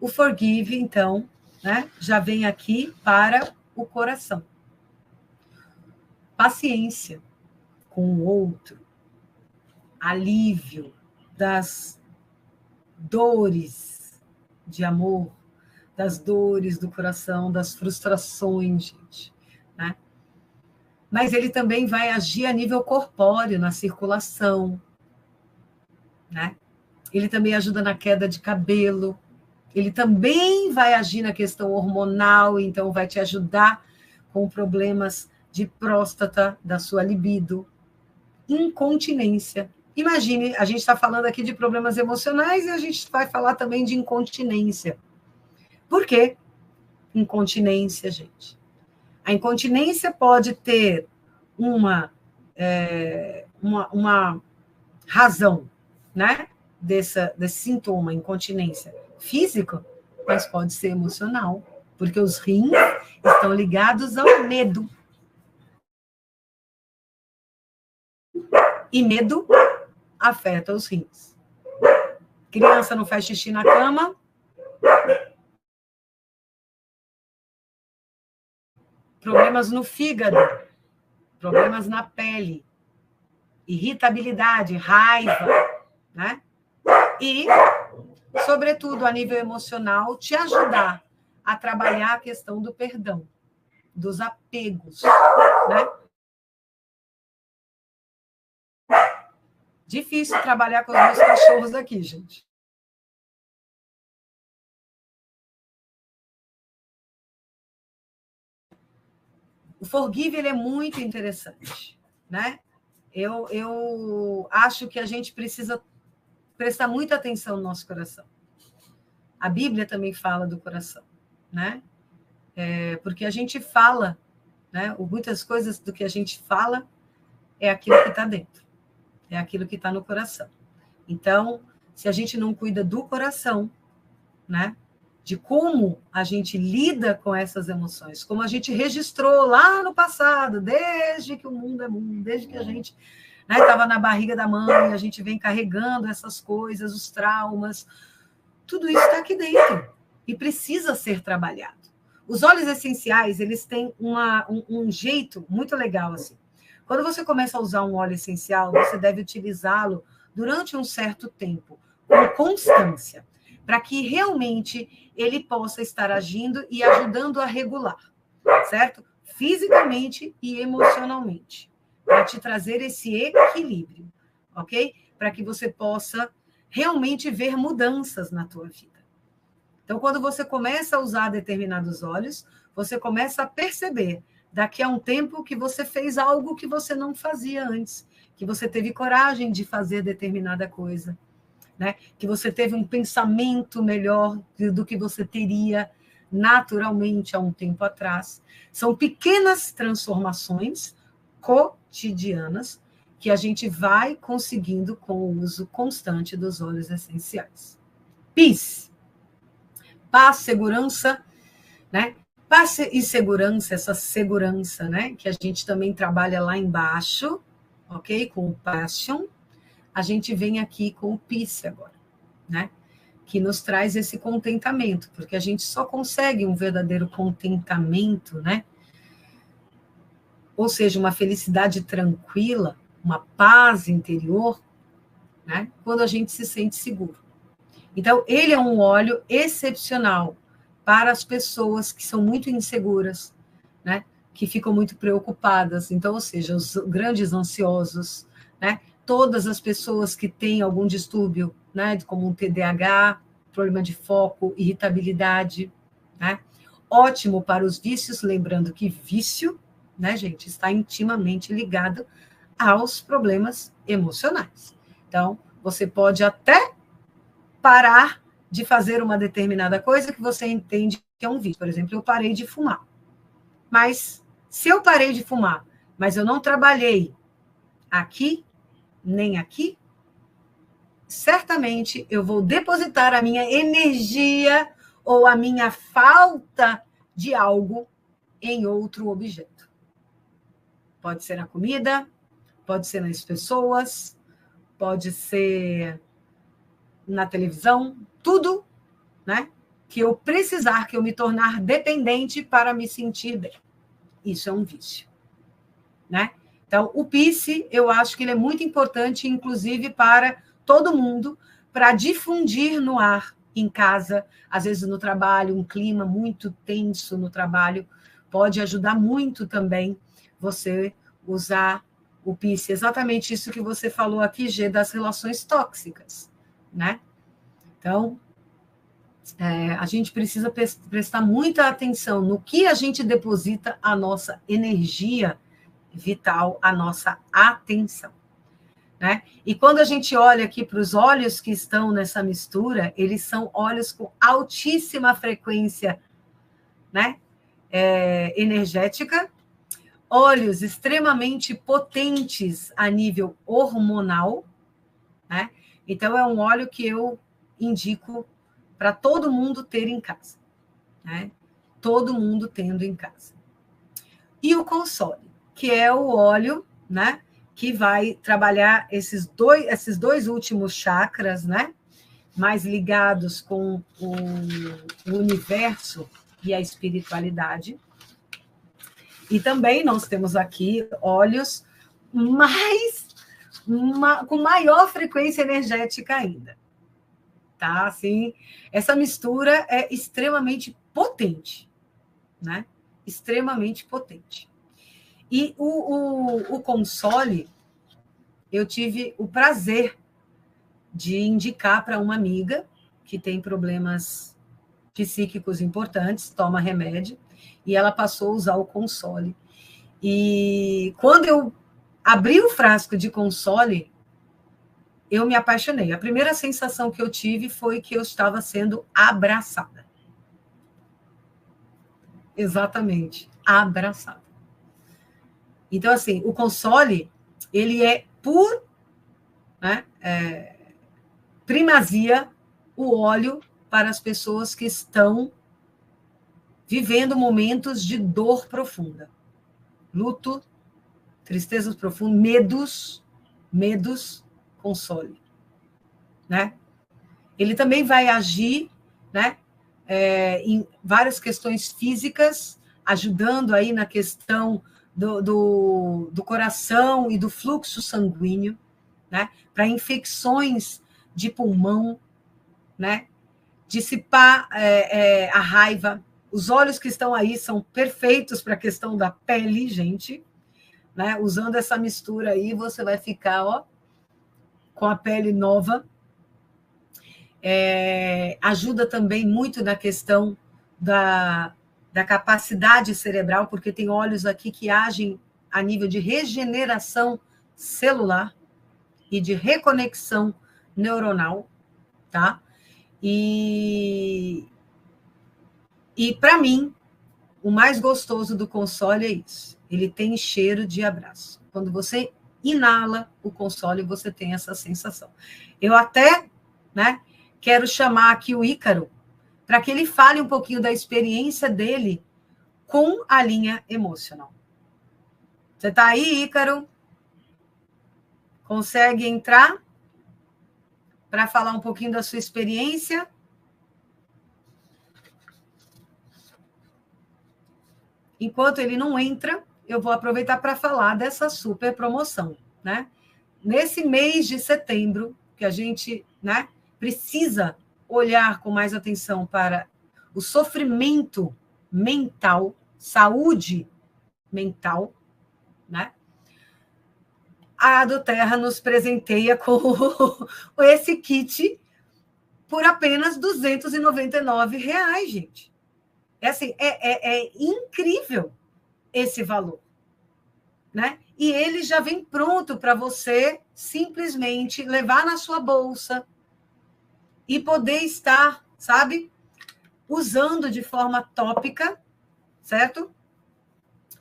Speaker 1: o forgive, então, né, já vem aqui para o coração. Paciência com o outro, alívio das dores de amor, das dores do coração, das frustrações, gente, né? Mas ele também vai agir a nível corpóreo, na circulação, né? Ele também ajuda na queda de cabelo, ele também vai agir na questão hormonal, então vai te ajudar com problemas de próstata, da sua libido, incontinência. Imagine, a gente está falando aqui de problemas emocionais e a gente vai falar também de incontinência. Por quê? Incontinência, gente. A incontinência pode ter uma razão, né, desse sintoma, incontinência físico, mas pode ser emocional, porque os rins estão ligados ao medo. E medo afeta os rins. Criança não faz xixi na cama, problemas no fígado, problemas na pele, irritabilidade, raiva, né? E, sobretudo, a nível emocional, te ajudar a trabalhar a questão do perdão, dos apegos, né? Difícil trabalhar com os meus cachorros aqui, gente. O forgive, ele é muito interessante, né? Eu acho que a gente precisa prestar muita atenção no nosso coração. A Bíblia também fala do coração, né? Porque a gente fala, né? Muitas coisas do que a gente fala é aquilo que está dentro, é aquilo que está no coração. Então, se a gente não cuida do coração, né? de como a gente lida com essas emoções, como a gente registrou lá no passado, desde que o mundo é mundo, desde que a gente estava na barriga da mãe, a gente vem carregando essas coisas, os traumas, tudo isso está aqui dentro e precisa ser trabalhado. Os óleos essenciais, eles têm um jeito muito legal, assim. Quando você começa a usar um óleo essencial, você deve utilizá-lo durante um certo tempo, com constância, para que realmente ele possa estar agindo e ajudando a regular, certo? Fisicamente e emocionalmente, para te trazer esse equilíbrio, ok? Para que você possa realmente ver mudanças na tua vida. Então, quando você começa a usar determinados óleos, você começa a perceber, daqui a um tempo, que você fez algo que você não fazia antes, que você teve coragem de fazer determinada coisa, né? Que você teve um pensamento melhor do que você teria naturalmente há um tempo atrás. São pequenas transformações cotidianas que a gente vai conseguindo com o uso constante dos óleos essenciais. Peace. Paz, segurança, né? Paz e segurança, essa segurança, né? Que a gente também trabalha lá embaixo, ok? Com o passion. A gente vem aqui com o peace agora, né? Que nos traz esse contentamento, porque a gente só consegue um verdadeiro contentamento, né? Ou seja, uma felicidade tranquila, uma paz interior, né? Quando a gente se sente seguro. Então, ele é um óleo excepcional para as pessoas que são muito inseguras, né? Que ficam muito preocupadas. Então, ou seja, os grandes ansiosos, né? Todas as pessoas que têm algum distúrbio, né? Como um TDAH, problema de foco, irritabilidade, né? Ótimo para os vícios, lembrando que vício, né, gente, está intimamente ligado aos problemas emocionais. Então, você pode até parar de fazer uma determinada coisa que você entende que é um vício. Por exemplo, eu parei de fumar. Mas se eu parei de fumar, mas eu não trabalhei aqui, nem aqui, certamente eu vou depositar a minha energia ou a minha falta de algo em outro objeto. Pode ser na comida, pode ser nas pessoas, pode ser na televisão, tudo, né? Que eu precisar, que eu me tornar dependente para me sentir bem. Isso é um vício, né? Então, o Peace, eu acho que ele é muito importante, inclusive para todo mundo, para difundir no ar, em casa, às vezes no trabalho, um clima muito tenso no trabalho, pode ajudar muito também você usar o Peace. Exatamente isso que você falou aqui, Gê, das relações tóxicas, né? Então, a gente precisa prestar muita atenção no que a gente deposita a nossa energia vital, a nossa atenção, né? E quando a gente olha aqui para os óleos que estão nessa mistura, eles são óleos com altíssima frequência, né? Energética, óleos extremamente potentes a nível hormonal, né? Então, é um óleo que eu indico para todo mundo ter em casa, né? Todo mundo tendo em casa. E o console, que é o óleo, né? Que vai trabalhar esses dois últimos chakras, né? Mais ligados com o universo e a espiritualidade. E também nós temos aqui óleos com maior frequência energética ainda. Tá? Assim, essa mistura é extremamente potente, né? Extremamente potente. E o console, eu tive o prazer de indicar para uma amiga que tem problemas psíquicos importantes, toma remédio, e ela passou a usar o console. E quando eu abri o frasco de console, eu me apaixonei. A primeira sensação que eu tive foi que eu estava sendo abraçada. Exatamente, abraçada. Então, assim, o console, ele é por, né, primazia, o óleo para as pessoas que estão vivendo momentos de dor profunda. Luto, tristezas profundas, medos, console. Né? Ele também vai agir, né, em várias questões físicas, ajudando aí na questão do coração e do fluxo sanguíneo, né, para infecções de pulmão, né, dissipar a raiva. Os olhos que estão aí são perfeitos para a questão da pele, gente. Né? Usando essa mistura aí, você vai ficar, ó, com a pele nova. Ajuda também muito na questão da capacidade cerebral, porque tem olhos aqui que agem a nível de regeneração celular e de reconexão neuronal, tá? E para mim, o mais gostoso do console é isso. Ele tem cheiro de abraço. Quando você inala o console, você tem essa sensação. Eu até, né, quero chamar aqui o Ícaro para que ele fale um pouquinho da experiência dele com a linha emocional. Você está aí, Ícaro? Consegue entrar para falar um pouquinho da sua experiência? Enquanto ele não entra, eu vou aproveitar para falar dessa super promoção, né? Nesse mês de setembro, que a gente, né, precisa olhar com mais atenção para o sofrimento mental, saúde mental, né? A doTERRA nos presenteia com esse kit por apenas R$ 299, gente. Assim, é incrível esse valor, né? E ele já vem pronto para você simplesmente levar na sua bolsa e poder estar, sabe, usando de forma tópica, certo?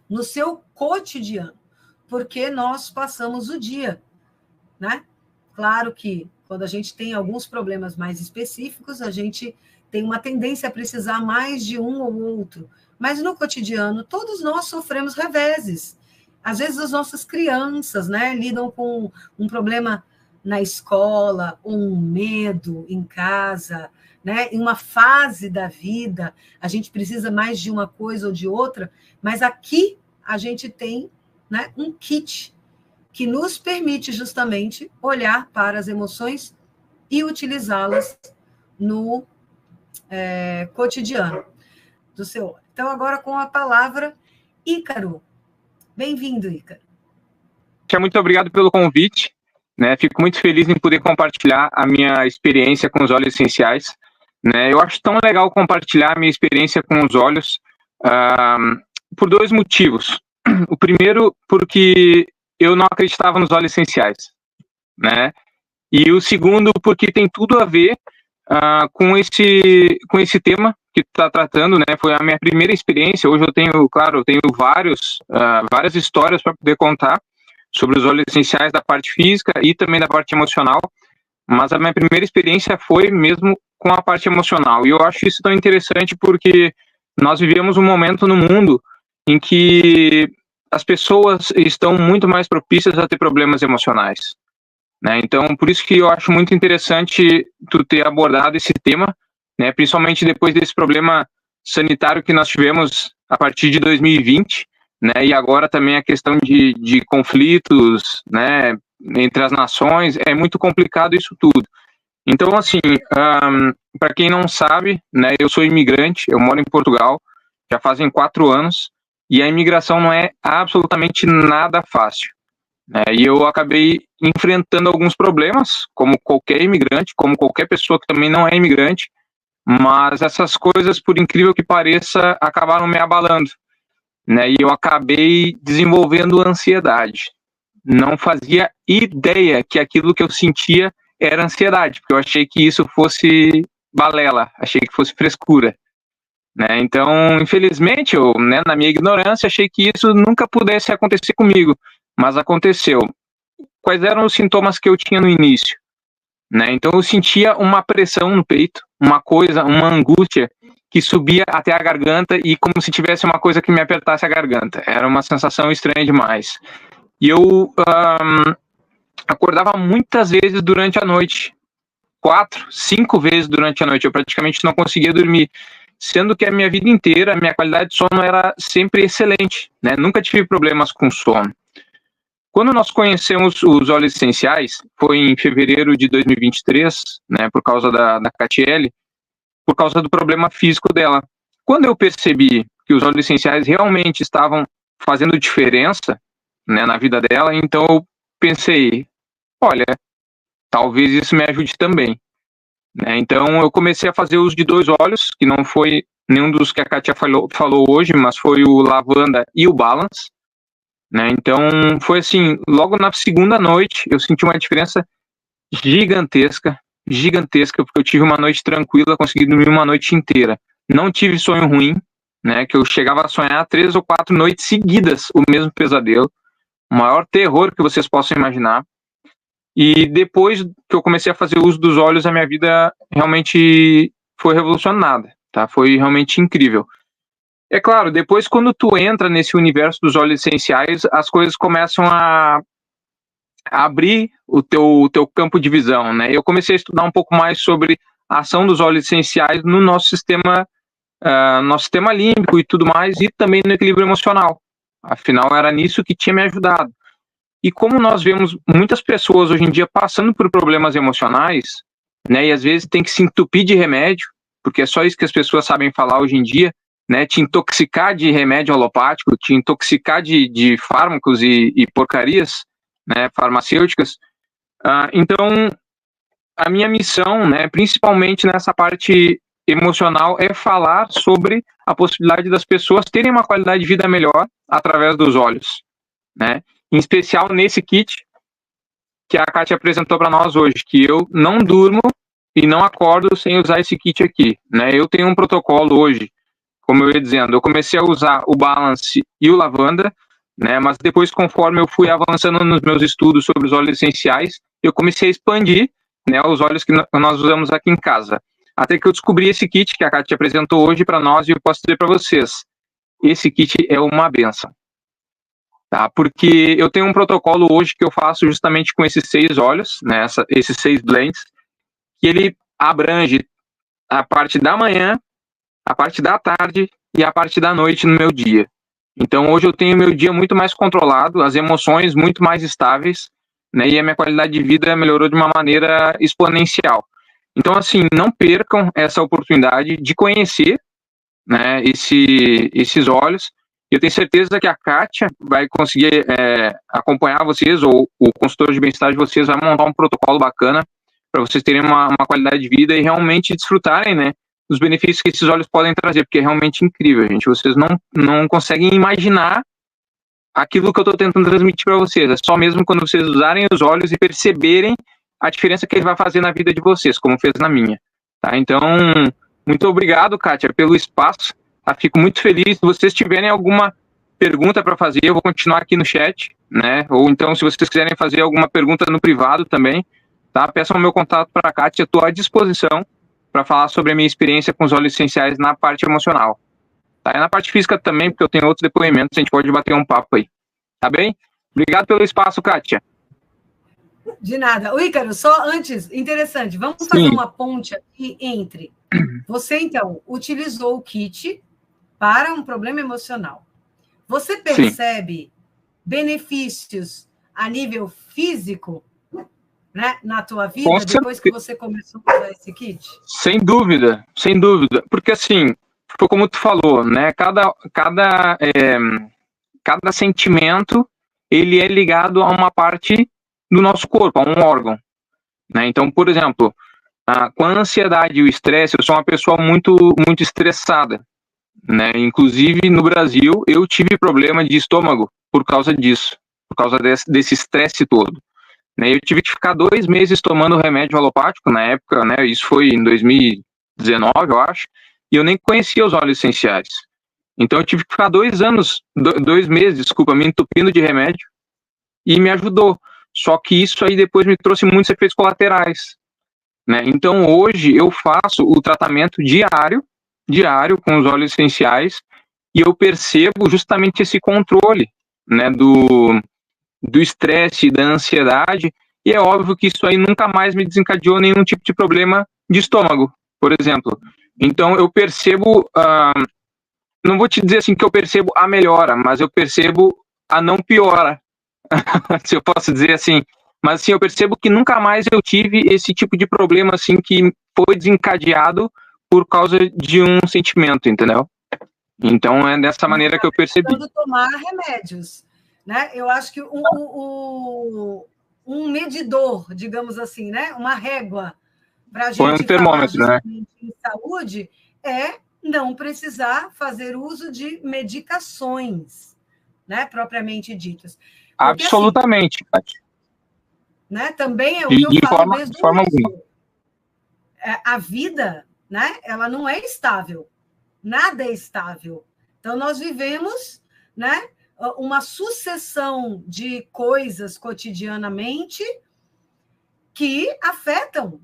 Speaker 1: No seu cotidiano, porque nós passamos o dia, né? Claro que quando a gente tem alguns problemas mais específicos, a gente tem uma tendência a precisar mais de um ou outro, mas no cotidiano todos nós sofremos reveses. Às vezes as nossas crianças, né, lidam com um problema na escola, ou um medo em casa, né? Em uma fase da vida, a gente precisa mais de uma coisa ou de outra, mas aqui a gente tem, né, um kit que nos permite justamente olhar para as emoções e utilizá-las no cotidiano do seu. Então, agora com a palavra, Ícaro. Bem-vindo, Ícaro.
Speaker 2: Muito obrigado pelo convite. Né? Fico muito feliz em poder compartilhar a minha experiência com os óleos essenciais. Né? Eu acho tão legal compartilhar a minha experiência com os óleos por dois motivos. O primeiro, porque eu não acreditava nos óleos essenciais. Né? E o segundo, porque tem tudo a ver com esse tema que está tratando, né? Foi a minha primeira experiência. Hoje eu tenho várias histórias para poder contar sobre os óleos essenciais da parte física e também da parte emocional, mas a minha primeira experiência foi mesmo com a parte emocional. E eu acho isso tão interessante porque nós vivemos um momento no mundo em que as pessoas estão muito mais propícias a ter problemas emocionais. Né? Então, por isso que eu acho muito interessante tu ter abordado esse tema, né? Principalmente depois desse problema sanitário que nós tivemos a partir de 2020, né? E agora também a questão de conflitos, né, entre as nações, é muito complicado isso tudo. Então, assim, para quem não sabe, né, eu sou imigrante, eu moro em Portugal, já fazem 4 anos, e a imigração não é absolutamente nada fácil. E eu acabei enfrentando alguns problemas, como qualquer imigrante, como qualquer pessoa que também não é imigrante, mas essas coisas, por incrível que pareça, acabaram me abalando. E eu acabei desenvolvendo ansiedade. Não fazia ideia que aquilo que eu sentia era ansiedade, porque eu achei que isso fosse balela, achei que fosse frescura. Então, infelizmente, eu, na minha ignorância, achei que isso nunca pudesse acontecer comigo. Mas aconteceu. Quais eram os sintomas que eu tinha no início? né? Então eu sentia uma pressão no peito, uma coisa, uma angústia que subia até a garganta e como se tivesse uma coisa que me apertasse a garganta. Era uma sensação estranha demais. E eu acordava muitas vezes durante a noite, 4, 5 vezes durante a noite. Eu praticamente não conseguia dormir, sendo que a minha vida inteira, a minha qualidade de sono era sempre excelente, né? Nunca tive problemas com sono. Quando nós conhecemos os óleos essenciais, foi em fevereiro de 2023, né, por causa da Catiele, por causa do problema físico dela. Quando eu percebi que os óleos essenciais realmente estavam fazendo diferença, né, na vida dela, então eu pensei, olha, talvez isso me ajude também, né? Então eu comecei a fazer uso de 2 óleos, que não foi nenhum dos que a Kátia falou hoje, mas foi o lavanda e o balance, né? Então foi assim, logo na segunda noite eu senti uma diferença gigantesca, porque eu tive uma noite tranquila, consegui dormir uma noite inteira. Não tive sonho ruim, né? Que eu chegava a sonhar 3 ou 4 noites seguidas o mesmo pesadelo, o maior terror que vocês possam imaginar. E depois que eu comecei a fazer uso dos óleos, a minha vida realmente foi revolucionada, tá? Foi realmente incrível. É claro, depois quando tu entra nesse universo dos óleos essenciais, as coisas começam a abrir o teu campo de visão, né? Eu comecei a estudar um pouco mais sobre a ação dos óleos essenciais no nosso sistema límbico e tudo mais, e também no equilíbrio emocional. Afinal, era nisso que tinha me ajudado. E como nós vemos muitas pessoas hoje em dia passando por problemas emocionais, né, e às vezes tem que se entupir de remédio, porque é só isso que as pessoas sabem falar hoje em dia, né, te intoxicar de remédio alopático, te intoxicar de fármacos e porcarias, né, farmacêuticas. Então, a minha missão, né, principalmente nessa parte emocional, é falar sobre a possibilidade das pessoas terem uma qualidade de vida melhor através dos óleos, né? Em especial nesse kit que a Kátia apresentou para nós hoje, que eu não durmo e não acordo sem usar esse kit aqui, né? Eu tenho um protocolo hoje, como eu ia dizendo, eu comecei a usar o Balance e o Lavanda, né? Mas depois, conforme eu fui avançando nos meus estudos sobre os óleos essenciais, eu comecei a expandir, né, os óleos que nós usamos aqui em casa. Até que eu descobri esse kit que a Kátia apresentou hoje para nós e eu posso dizer para vocês, esse kit é uma benção. Tá, porque eu tenho um protocolo hoje que eu faço justamente com esses 6 óleos, né, esses 6 blends, que ele abrange a parte da manhã, a parte da tarde e a parte da noite no meu dia. Então hoje eu tenho meu dia muito mais controlado, as emoções muito mais estáveis, né, e a minha qualidade de vida melhorou de uma maneira exponencial. Então assim, não percam essa oportunidade de conhecer, né, esses óleos. Eu tenho certeza que a Kátia vai conseguir acompanhar vocês, ou o consultor de bem-estar de vocês vai montar um protocolo bacana para vocês terem uma qualidade de vida e realmente desfrutarem, né, dos benefícios que esses óleos podem trazer, porque é realmente incrível, gente. Vocês não conseguem imaginar aquilo que eu estou tentando transmitir para vocês. É só mesmo quando vocês usarem os óleos e perceberem a diferença que ele vai fazer na vida de vocês, como fez na minha. Tá? Então, muito obrigado, Kátia, pelo espaço. Fico muito feliz. Se vocês tiverem alguma pergunta para fazer, eu vou continuar aqui no chat, né? Ou então, se vocês quiserem fazer alguma pergunta no privado também, tá? Peçam o meu contato para a Kátia, estou à disposição para falar sobre a minha experiência com os óleos essenciais na parte emocional. Tá? E na parte física também, porque eu tenho outros depoimentos, a gente pode bater um papo aí. Tá bem? Obrigado pelo espaço, Kátia.
Speaker 1: De nada. O Ícaro, só antes, interessante, vamos fazer uma ponte aqui entre... Você, então, utilizou o kit para um problema emocional. Você percebe benefícios a nível físico, né, na tua vida, depois que você começou a usar esse kit?
Speaker 2: Sem dúvida, sem dúvida. Porque, assim, foi como tu falou, né? Cada sentimento, ele é ligado a uma parte do nosso corpo, a um órgão, né? Então, por exemplo, com a ansiedade e o estresse, eu sou uma pessoa muito, muito estressada, né? Inclusive, no Brasil, eu tive problema de estômago por causa disso, por causa desse estresse todo. Né? Eu tive que ficar 2 meses tomando remédio alopático na época, né? Isso foi em 2019, eu acho, e eu nem conhecia os óleos essenciais. Então, eu tive que ficar 2 meses, me entupindo de remédio, e me ajudou. Só que isso aí depois me trouxe muitos efeitos colaterais. né? Então, hoje, eu faço o tratamento diário com os óleos essenciais, e eu percebo justamente esse controle, né, do estresse, da ansiedade, e é óbvio que isso aí nunca mais me desencadeou nenhum tipo de problema de estômago, por exemplo. Então, eu percebo, não vou te dizer assim que eu percebo a melhora, mas eu percebo a não piora, se eu posso dizer assim. Mas assim, eu percebo que nunca mais eu tive esse tipo de problema assim que foi desencadeado por causa de um sentimento, entendeu? Então é dessa maneira que eu percebi.
Speaker 1: Quando tomar remédios, né? Eu acho que um medidor, digamos assim, né? Uma régua para a gente
Speaker 2: foi um termômetro,
Speaker 1: falar
Speaker 2: né?
Speaker 1: em saúde é não precisar fazer uso de medicações, né? Propriamente ditas. Porque,
Speaker 2: absolutamente,
Speaker 1: assim, né? Também é o que eu falo desde o início. A vida, né? Ela não é estável. Nada é estável. Então, nós vivemos, né, uma sucessão de coisas cotidianamente que afetam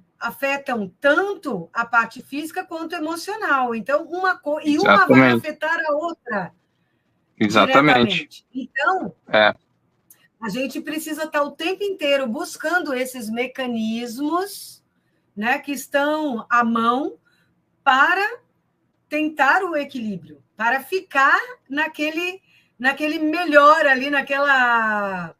Speaker 1: tanto a parte física quanto emocional. Então, uma vai afetar a outra diretamente. Então, a gente precisa estar o tempo inteiro buscando esses mecanismos, né, que estão à mão para tentar o equilíbrio, para ficar naquele melhor ali, aquela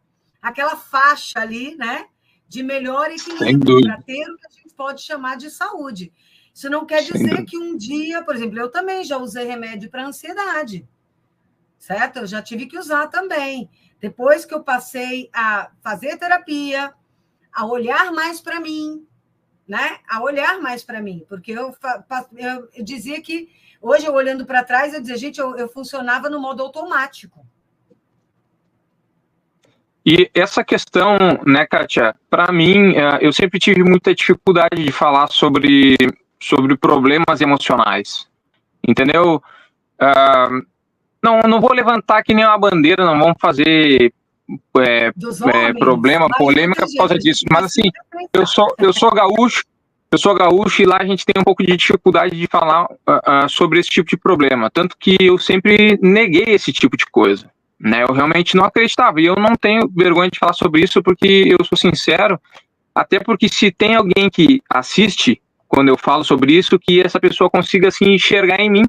Speaker 1: faixa ali, né, de melhor equilíbrio, para ter o que a gente pode chamar de saúde. Isso não quer dizer que um dia, por exemplo, eu também já usei remédio para ansiedade, certo? Eu já tive que usar também. Depois que eu passei a fazer terapia, a olhar mais para mim, né? A olhar mais para mim, porque eu dizia que, hoje, eu olhando para trás, eu dizia, gente, eu funcionava no modo automático.
Speaker 2: E essa questão, né, Kátia, para mim, eu sempre tive muita dificuldade de falar sobre problemas emocionais, entendeu? Não vou levantar que nem uma bandeira, não vamos fazer problema, polêmica por causa disso, mas assim, eu sou gaúcho e lá a gente tem um pouco de dificuldade de falar sobre esse tipo de problema, tanto que eu sempre neguei esse tipo de coisa, né? Eu realmente não acreditava, e eu não tenho vergonha de falar sobre isso, porque eu sou sincero, até porque se tem alguém que assiste quando eu falo sobre isso, que essa pessoa consiga assim enxergar em mim,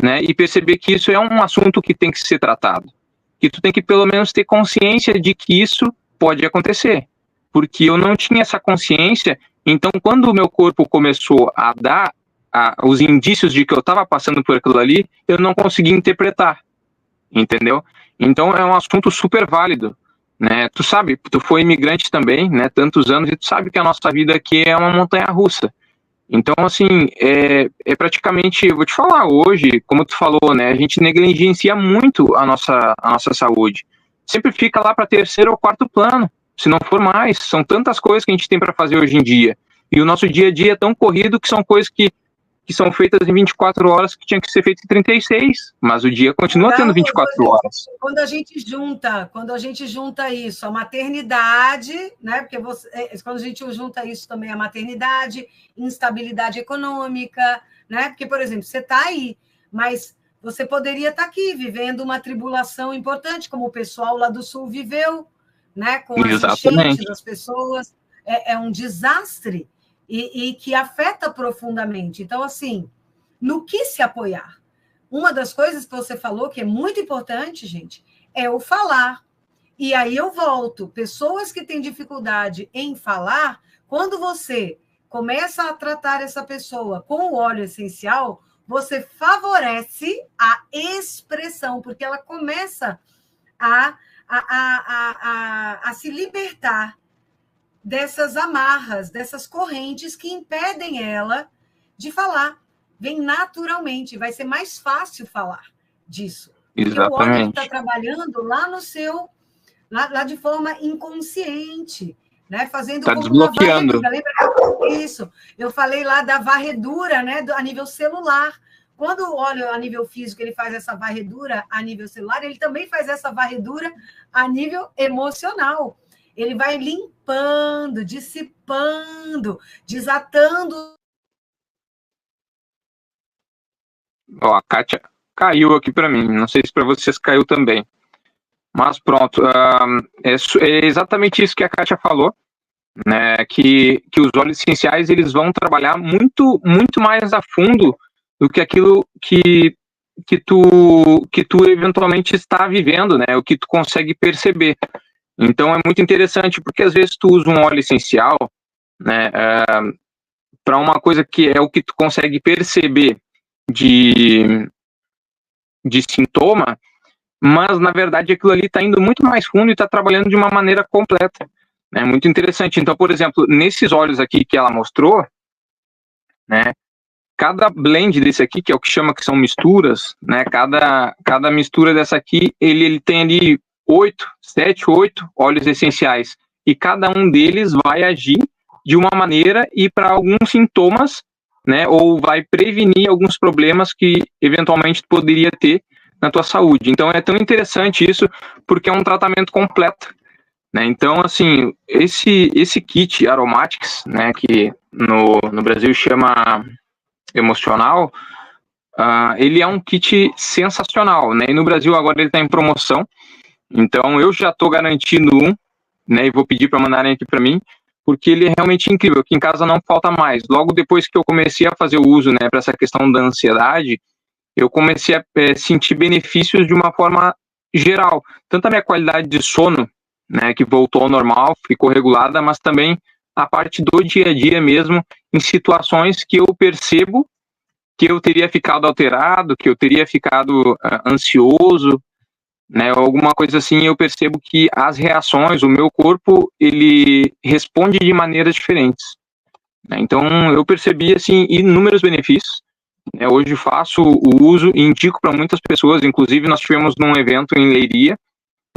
Speaker 2: né, e perceber que isso é um assunto que tem que ser tratado, que tu tem que pelo menos ter consciência de que isso pode acontecer, porque eu não tinha essa consciência. Então, quando o meu corpo começou a dar os indícios de que eu estava passando por aquilo ali, eu não conseguia interpretar, entendeu? Então, é um assunto super válido, né? Tu sabe, tu foi imigrante também, né? Tantos anos, e tu sabe que a nossa vida aqui é uma montanha-russa. Então, assim, é praticamente, eu vou te falar, hoje, como tu falou, né? A gente negligencia muito a nossa saúde. Sempre fica lá para terceiro ou quarto plano, se não for mais. São tantas coisas que a gente tem para fazer hoje em dia. E o nosso dia a dia é tão corrido que são coisas que são feitas em 24 horas que tinha que ser feito em 36. Mas o dia continua tendo 24 horas.
Speaker 1: Quando a gente junta isso, a maternidade, né? Porque quando a gente junta isso também, a maternidade, instabilidade econômica, né? Porque, por exemplo, você está aí, mas você poderia estar aqui vivendo uma tribulação importante, como o pessoal lá do Sul viveu, né? Com as enchentes das pessoas. É um desastre e que afeta profundamente. Então, assim, no que se apoiar? Uma das coisas que você falou, que é muito importante, gente, é o falar. E aí eu volto. Pessoas que têm dificuldade em falar, quando você começa a tratar essa pessoa com o óleo essencial, você favorece a expressão, porque ela começa a se libertar dessas amarras, dessas correntes que impedem ela de falar. Vem naturalmente, vai ser mais fácil falar disso. Porque o óleo está trabalhando lá no seu, lá de forma inconsciente, né? Fazendo como
Speaker 2: desbloqueando.
Speaker 1: Uma varredura. Lembra isso? Eu falei lá da varredura, né? A nível celular. Quando o óleo a nível físico ele faz essa varredura a nível celular, ele também faz essa varredura a nível emocional. ele vai limpando, dissipando, desatando.
Speaker 2: Ó, a Kátia caiu aqui para mim, não sei se para vocês caiu também. Mas pronto, é exatamente isso que a Kátia falou, né, que os óleos essenciais eles vão trabalhar muito mais a fundo do que aquilo que tu eventualmente está vivendo, né, o que tu consegue perceber. Então é muito interessante, porque às vezes tu usa um óleo essencial, né, para uma coisa que é o que tu consegue perceber de sintoma, mas na verdade aquilo ali está indo muito mais fundo e está trabalhando de uma maneira completa. É muito interessante. Então, por exemplo, nesses óleos aqui que ela mostrou, né, cada blend desse aqui, que é o que chama que são misturas, né, cada mistura dessa aqui, ele tem ali 7, 8 óleos essenciais, e cada um deles vai agir de uma maneira e para alguns sintomas, né, ou vai prevenir alguns problemas que eventualmente poderia ter na tua saúde. Então é tão interessante isso, porque é um tratamento completo, né? Então, assim, esse kit Aromatics, né, que no Brasil chama Emocional, ele é um kit sensacional, né? E no Brasil agora ele está em promoção, então eu já estou garantindo um, né, e vou pedir para mandarem aqui para mim, porque ele é realmente incrível. Aqui em casa não falta mais. Logo depois que eu comecei a fazer o uso, né, para essa questão da ansiedade, eu comecei a sentir benefícios de uma forma geral. Tanto a minha qualidade de sono, né, que voltou ao normal, ficou regulada, mas também a parte do dia a dia mesmo, em situações que eu percebo que eu teria ficado alterado, que eu teria ficado ansioso, né, alguma coisa assim, eu percebo que as reações, o meu corpo, ele responde de maneiras diferentes, né? Então eu percebi assim inúmeros benefícios, né? Hoje faço o uso e indico para muitas pessoas. Inclusive nós tivemos num evento em Leiria,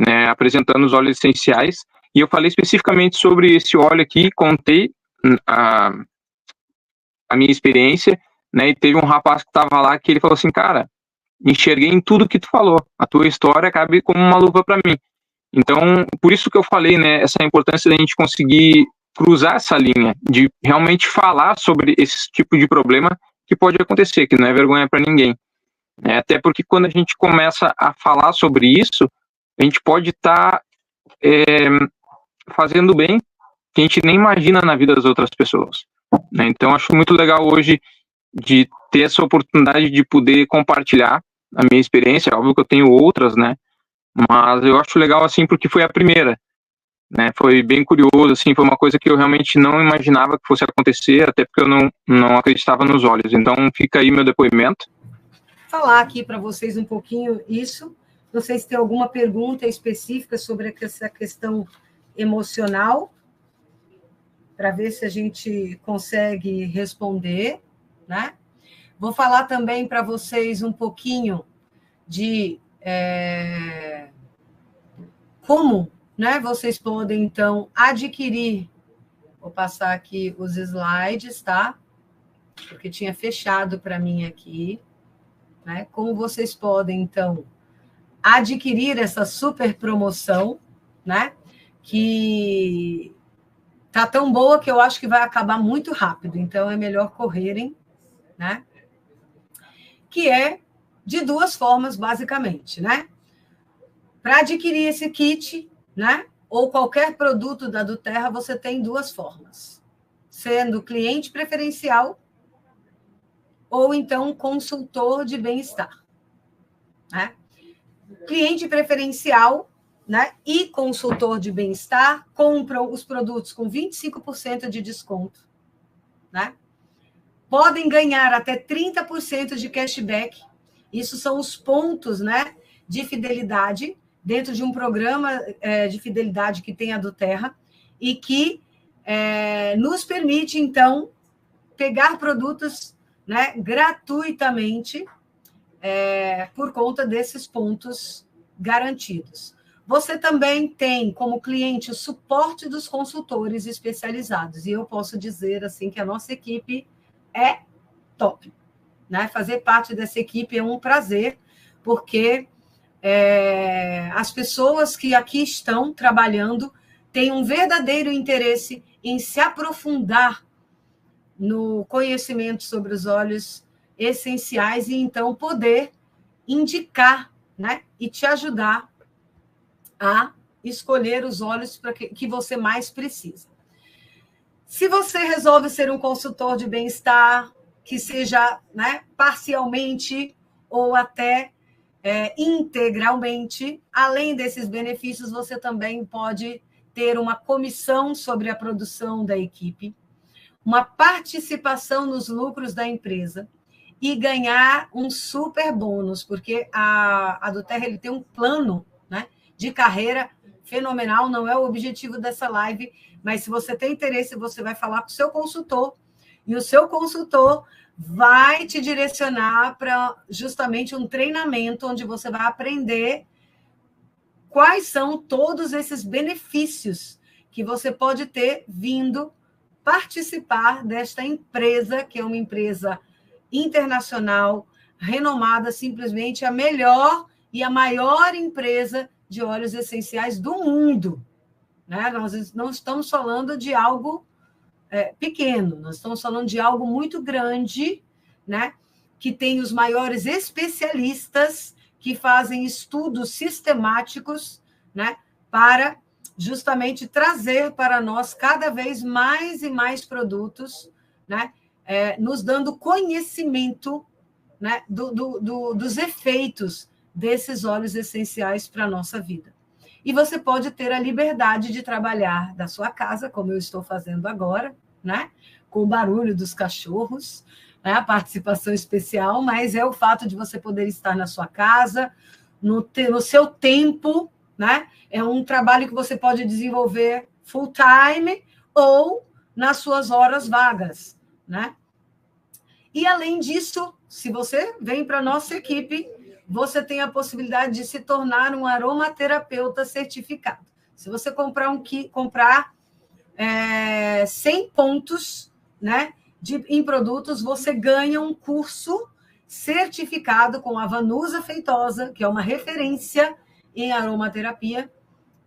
Speaker 2: né, apresentando os óleos essenciais, e eu falei especificamente sobre esse óleo aqui, contei a minha experiência, né, e teve um rapaz que estava lá que ele falou assim: cara, enxerguei em tudo que tu falou, a tua história cabe como uma luva para mim. Então, por isso que eu falei, né, essa importância da gente conseguir cruzar essa linha, de realmente falar sobre esse tipo de problema que pode acontecer, que não é vergonha para ninguém. Até porque quando a gente começa a falar sobre isso, a gente pode estar fazendo bem que a gente nem imagina na vida das outras pessoas, né? Então, acho muito legal hoje de ter essa oportunidade de poder compartilhar a minha experiência. Óbvio que eu tenho outras, né? Mas eu acho legal, assim, porque foi a primeira, né? Foi bem curioso, assim, foi uma coisa que eu realmente não imaginava que fosse acontecer, até porque eu não acreditava nos olhos. Então, fica aí meu depoimento.
Speaker 1: Falar aqui para vocês um pouquinho isso. Não sei se tem alguma pergunta específica sobre essa questão emocional, para ver se a gente consegue responder, né? Vou falar também para vocês um pouquinho de como, né, vocês podem, então, adquirir. Vou passar aqui os slides, tá? Porque tinha fechado para mim aqui, né? Como vocês podem, então, adquirir essa super promoção, né? Que tá tão boa que eu acho que vai acabar muito rápido, então é melhor correrem, né? Que é de duas formas, basicamente, né? Para adquirir esse kit, né? Ou qualquer produto da Duterra, você tem duas formas: sendo cliente preferencial ou então consultor de bem-estar, né? Cliente preferencial, né, e consultor de bem-estar compram os produtos com 25% de desconto, né? Podem ganhar até 30% de cashback. Isso são os pontos, né, de fidelidade dentro de um programa de fidelidade que tem a Duterra e que nos permite, então, pegar produtos, né, gratuitamente por conta desses pontos garantidos. Você também tem como cliente o suporte dos consultores especializados, e eu posso dizer assim que a nossa equipe é top, né? Fazer parte dessa equipe é um prazer, porque as pessoas que aqui estão trabalhando tem um verdadeiro interesse em se aprofundar no conhecimento sobre os óleos essenciais e, então, poder indicar, né, e te ajudar a escolher os óleos que você mais precisa. Se você resolve ser um consultor de bem-estar, que seja, né, parcialmente ou até integralmente, além desses benefícios, você também pode ter uma comissão sobre a produção da equipe, uma participação nos lucros da empresa e ganhar um super bônus, porque a do Terra ele tem um plano, né, de carreira fenomenal, não é o objetivo dessa live, mas se você tem interesse, você vai falar com o seu consultor, e o seu consultor vai te direcionar para justamente um treinamento onde você vai aprender quais são todos esses benefícios que você pode ter vindo participar desta empresa, que é uma empresa internacional, renomada, simplesmente a melhor e a maior empresa de óleos essenciais do mundo. Né? Nós não estamos falando de algo pequeno, nós estamos falando de algo muito grande, né? Que tem os maiores especialistas que fazem estudos sistemáticos, né? Para justamente trazer para nós cada vez mais e mais produtos, né? Nos dando conhecimento, né? Dos efeitos desses óleos essenciais para a nossa vida. E você pode ter a liberdade de trabalhar da sua casa, como eu estou fazendo agora, né? Com o barulho dos cachorros, né? A participação especial, mas é o fato de você poder estar na sua casa, no seu tempo, né? É um trabalho que você pode desenvolver full time ou nas suas horas vagas, né? E, além disso, se você vem para a nossa equipe, você tem a possibilidade de se tornar um aromaterapeuta certificado. Se você comprar 100 pontos, né, em produtos, você ganha um curso certificado com a Vanusa Feitosa, que é uma referência em aromaterapia,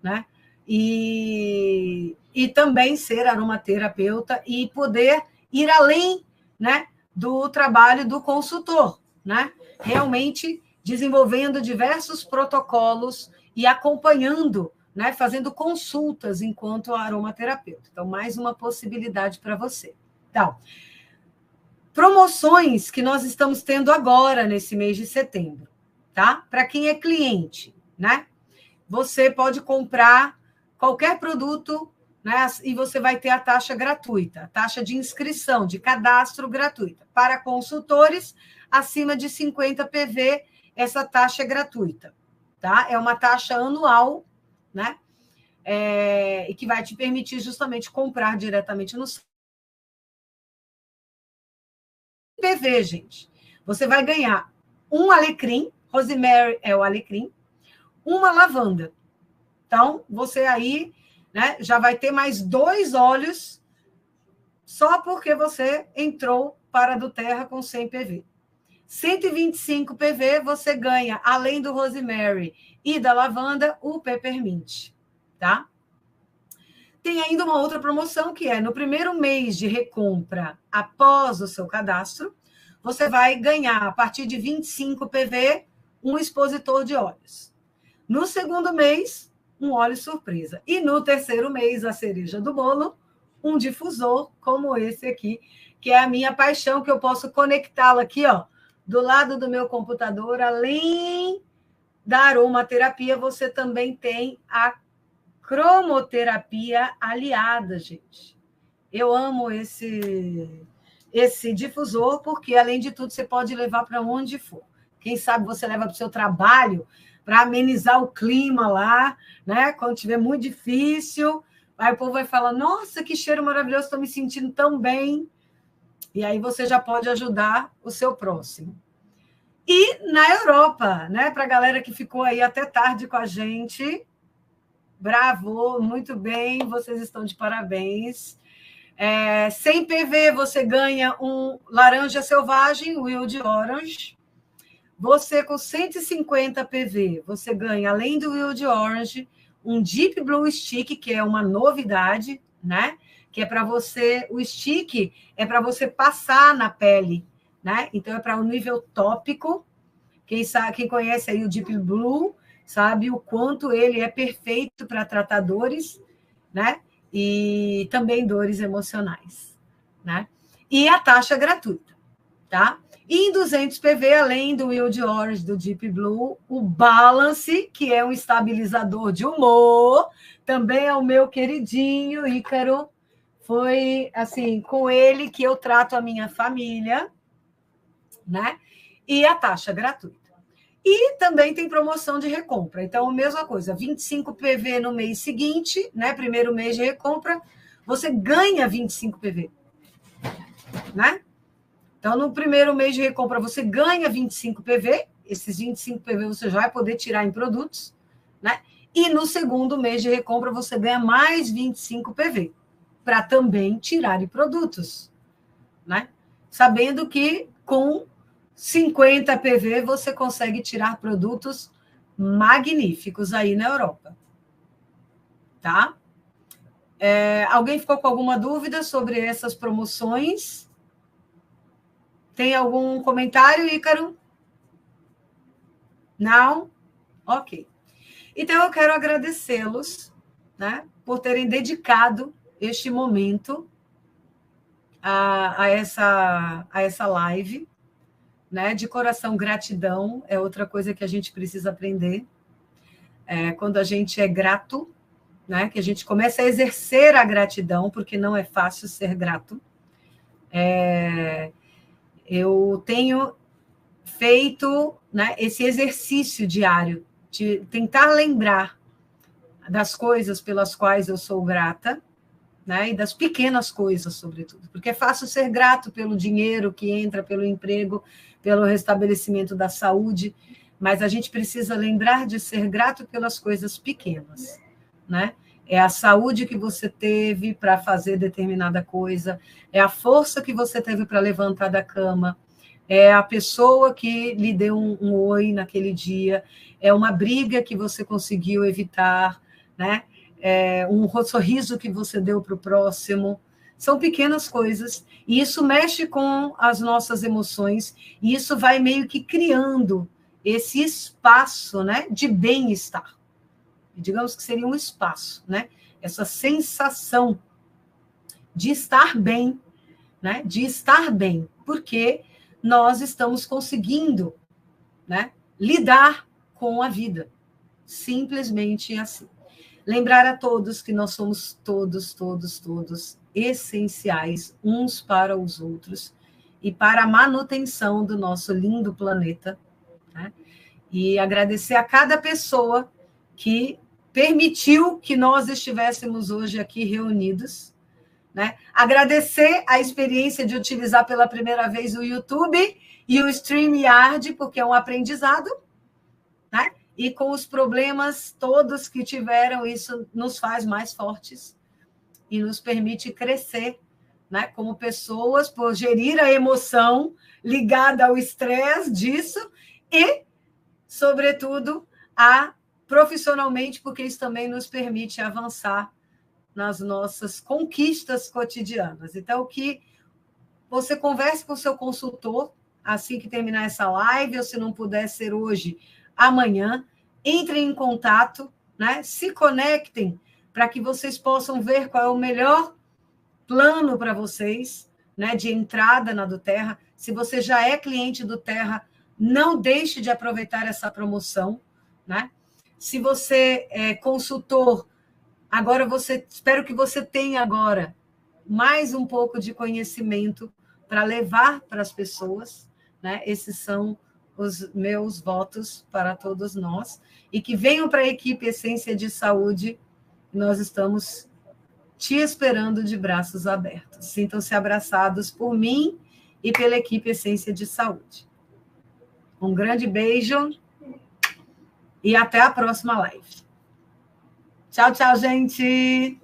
Speaker 1: né? E também ser aromaterapeuta e poder ir além, né, do trabalho do consultor, né? Realmente desenvolvendo diversos protocolos e acompanhando, né, fazendo consultas enquanto aromaterapeuta. Então, mais uma possibilidade para você. Então, promoções que nós estamos tendo agora, nesse mês de setembro, tá? Para quem é cliente, né? Você pode comprar qualquer produto, né? E você vai ter a taxa gratuita, a taxa de inscrição, de cadastro gratuita. Para consultores, acima de 50 PV, essa taxa é gratuita, tá? É uma taxa anual, né? E que vai te permitir justamente comprar diretamente no PV, gente. Você vai ganhar um alecrim, rosemary é o alecrim, uma lavanda. Então, você aí, né, já vai ter mais 2 óleos só porque você entrou para a do Terra com 100 PV. 125 PV, você ganha, além do rosemary e da lavanda, o peppermint, tá? Tem ainda uma outra promoção, que é no primeiro mês de recompra após o seu cadastro, você vai ganhar, a partir de 25 PV, um expositor de óleos. No segundo mês, um óleo surpresa. E no terceiro mês, a cereja do bolo, um difusor como esse aqui, que é a minha paixão, que eu posso conectá-lo aqui, ó, do lado do meu computador. Além da aromaterapia, você também tem a cromoterapia aliada, gente. Eu amo esse difusor, porque, além de tudo, você pode levar para onde for. Quem sabe você leva para o seu trabalho, para amenizar o clima lá, né? Quando estiver muito difícil, aí o povo vai falar, nossa, que cheiro maravilhoso, estou me sentindo tão bem. E aí você já pode ajudar o seu próximo. E na Europa, né? Para a galera que ficou aí até tarde com a gente, bravo, muito bem, vocês estão de parabéns. 100 PV, você ganha um laranja selvagem, Wild Orange. Você, com 150 PV, você ganha, além do Wild Orange, um Deep Blue Stick, que é uma novidade, né? Que é para você, o stick é para você passar na pele, né? Então é para um nível tópico. Quem sabe, quem conhece aí o Deep Blue sabe o quanto ele é perfeito para tratar dores, né? E também dores emocionais, né? E a taxa gratuita, tá? E em 200 PV, além do Wild Orange, do Deep Blue, o Balance, que é um estabilizador de humor, também é o meu queridinho Ícaro. Foi assim, com ele que eu trato a minha família, né? E a taxa gratuita. E também tem promoção de recompra. Então, a mesma coisa, 25 PV no mês seguinte, né? Primeiro mês de recompra, você ganha 25 PV, né? Então, no primeiro mês de recompra, você ganha 25 PV, esses 25 PV você já vai poder tirar em produtos, né? E no segundo mês de recompra, você ganha mais 25 PV, para também tirar em produtos, né? Sabendo que com 50 PV você consegue tirar produtos magníficos aí na Europa, tá? Alguém ficou com alguma dúvida sobre essas promoções? Tem algum comentário, Ícaro? Não? Ok. Então, eu quero agradecê-los, né, por terem dedicado este momento a essa live, né? De coração, gratidão é outra coisa que a gente precisa aprender. Quando a gente é grato, né, que a gente começa a exercer a gratidão, porque não é fácil ser grato. Eu tenho feito, né, esse exercício diário de tentar lembrar das coisas pelas quais eu sou grata, né, e das pequenas coisas, sobretudo, porque é fácil ser grato pelo dinheiro que entra, pelo emprego, pelo restabelecimento da saúde, mas a gente precisa lembrar de ser grato pelas coisas pequenas, né? É a saúde que você teve para fazer determinada coisa, é a força que você teve para levantar da cama, é a pessoa que lhe deu um oi naquele dia, é uma briga que você conseguiu evitar, né? Um sorriso que você deu para o próximo. São pequenas coisas, e isso mexe com as nossas emoções, e isso vai meio que criando esse espaço, né, de bem-estar. Digamos que seria um espaço, né? Essa sensação de estar bem, né? De estar bem, porque nós estamos conseguindo, né, lidar com a vida. Simplesmente assim. Lembrar a todos que nós somos todos essenciais uns para os outros e para a manutenção do nosso lindo planeta, né? E agradecer a cada pessoa que permitiu que nós estivéssemos hoje aqui reunidos, né? Agradecer a experiência de utilizar pela primeira vez o YouTube e o StreamYard, porque é um aprendizado, né? E com os problemas todos que tiveram, isso nos faz mais fortes e nos permite crescer, né? Como pessoas, por gerir a emoção ligada ao estresse disso e, sobretudo, profissionalmente, porque isso também nos permite avançar nas nossas conquistas cotidianas. Então, que você converse com o seu consultor assim que terminar essa live, ou se não puder ser hoje, amanhã, entrem em contato, né? Se conectem para que vocês possam ver qual é o melhor plano para vocês, né, de entrada na do Terra. Se você já é cliente do Terra, não deixe de aproveitar essa promoção, né? Se você é consultor, agora espero que você tenha agora mais um pouco de conhecimento para levar para as pessoas, né? Esses são os meus votos para todos nós, e que venham para a equipe Essência de Saúde, nós estamos te esperando de braços abertos. Sintam-se abraçados por mim e pela equipe Essência de Saúde. Um grande beijo e até a próxima live. Tchau, tchau, gente!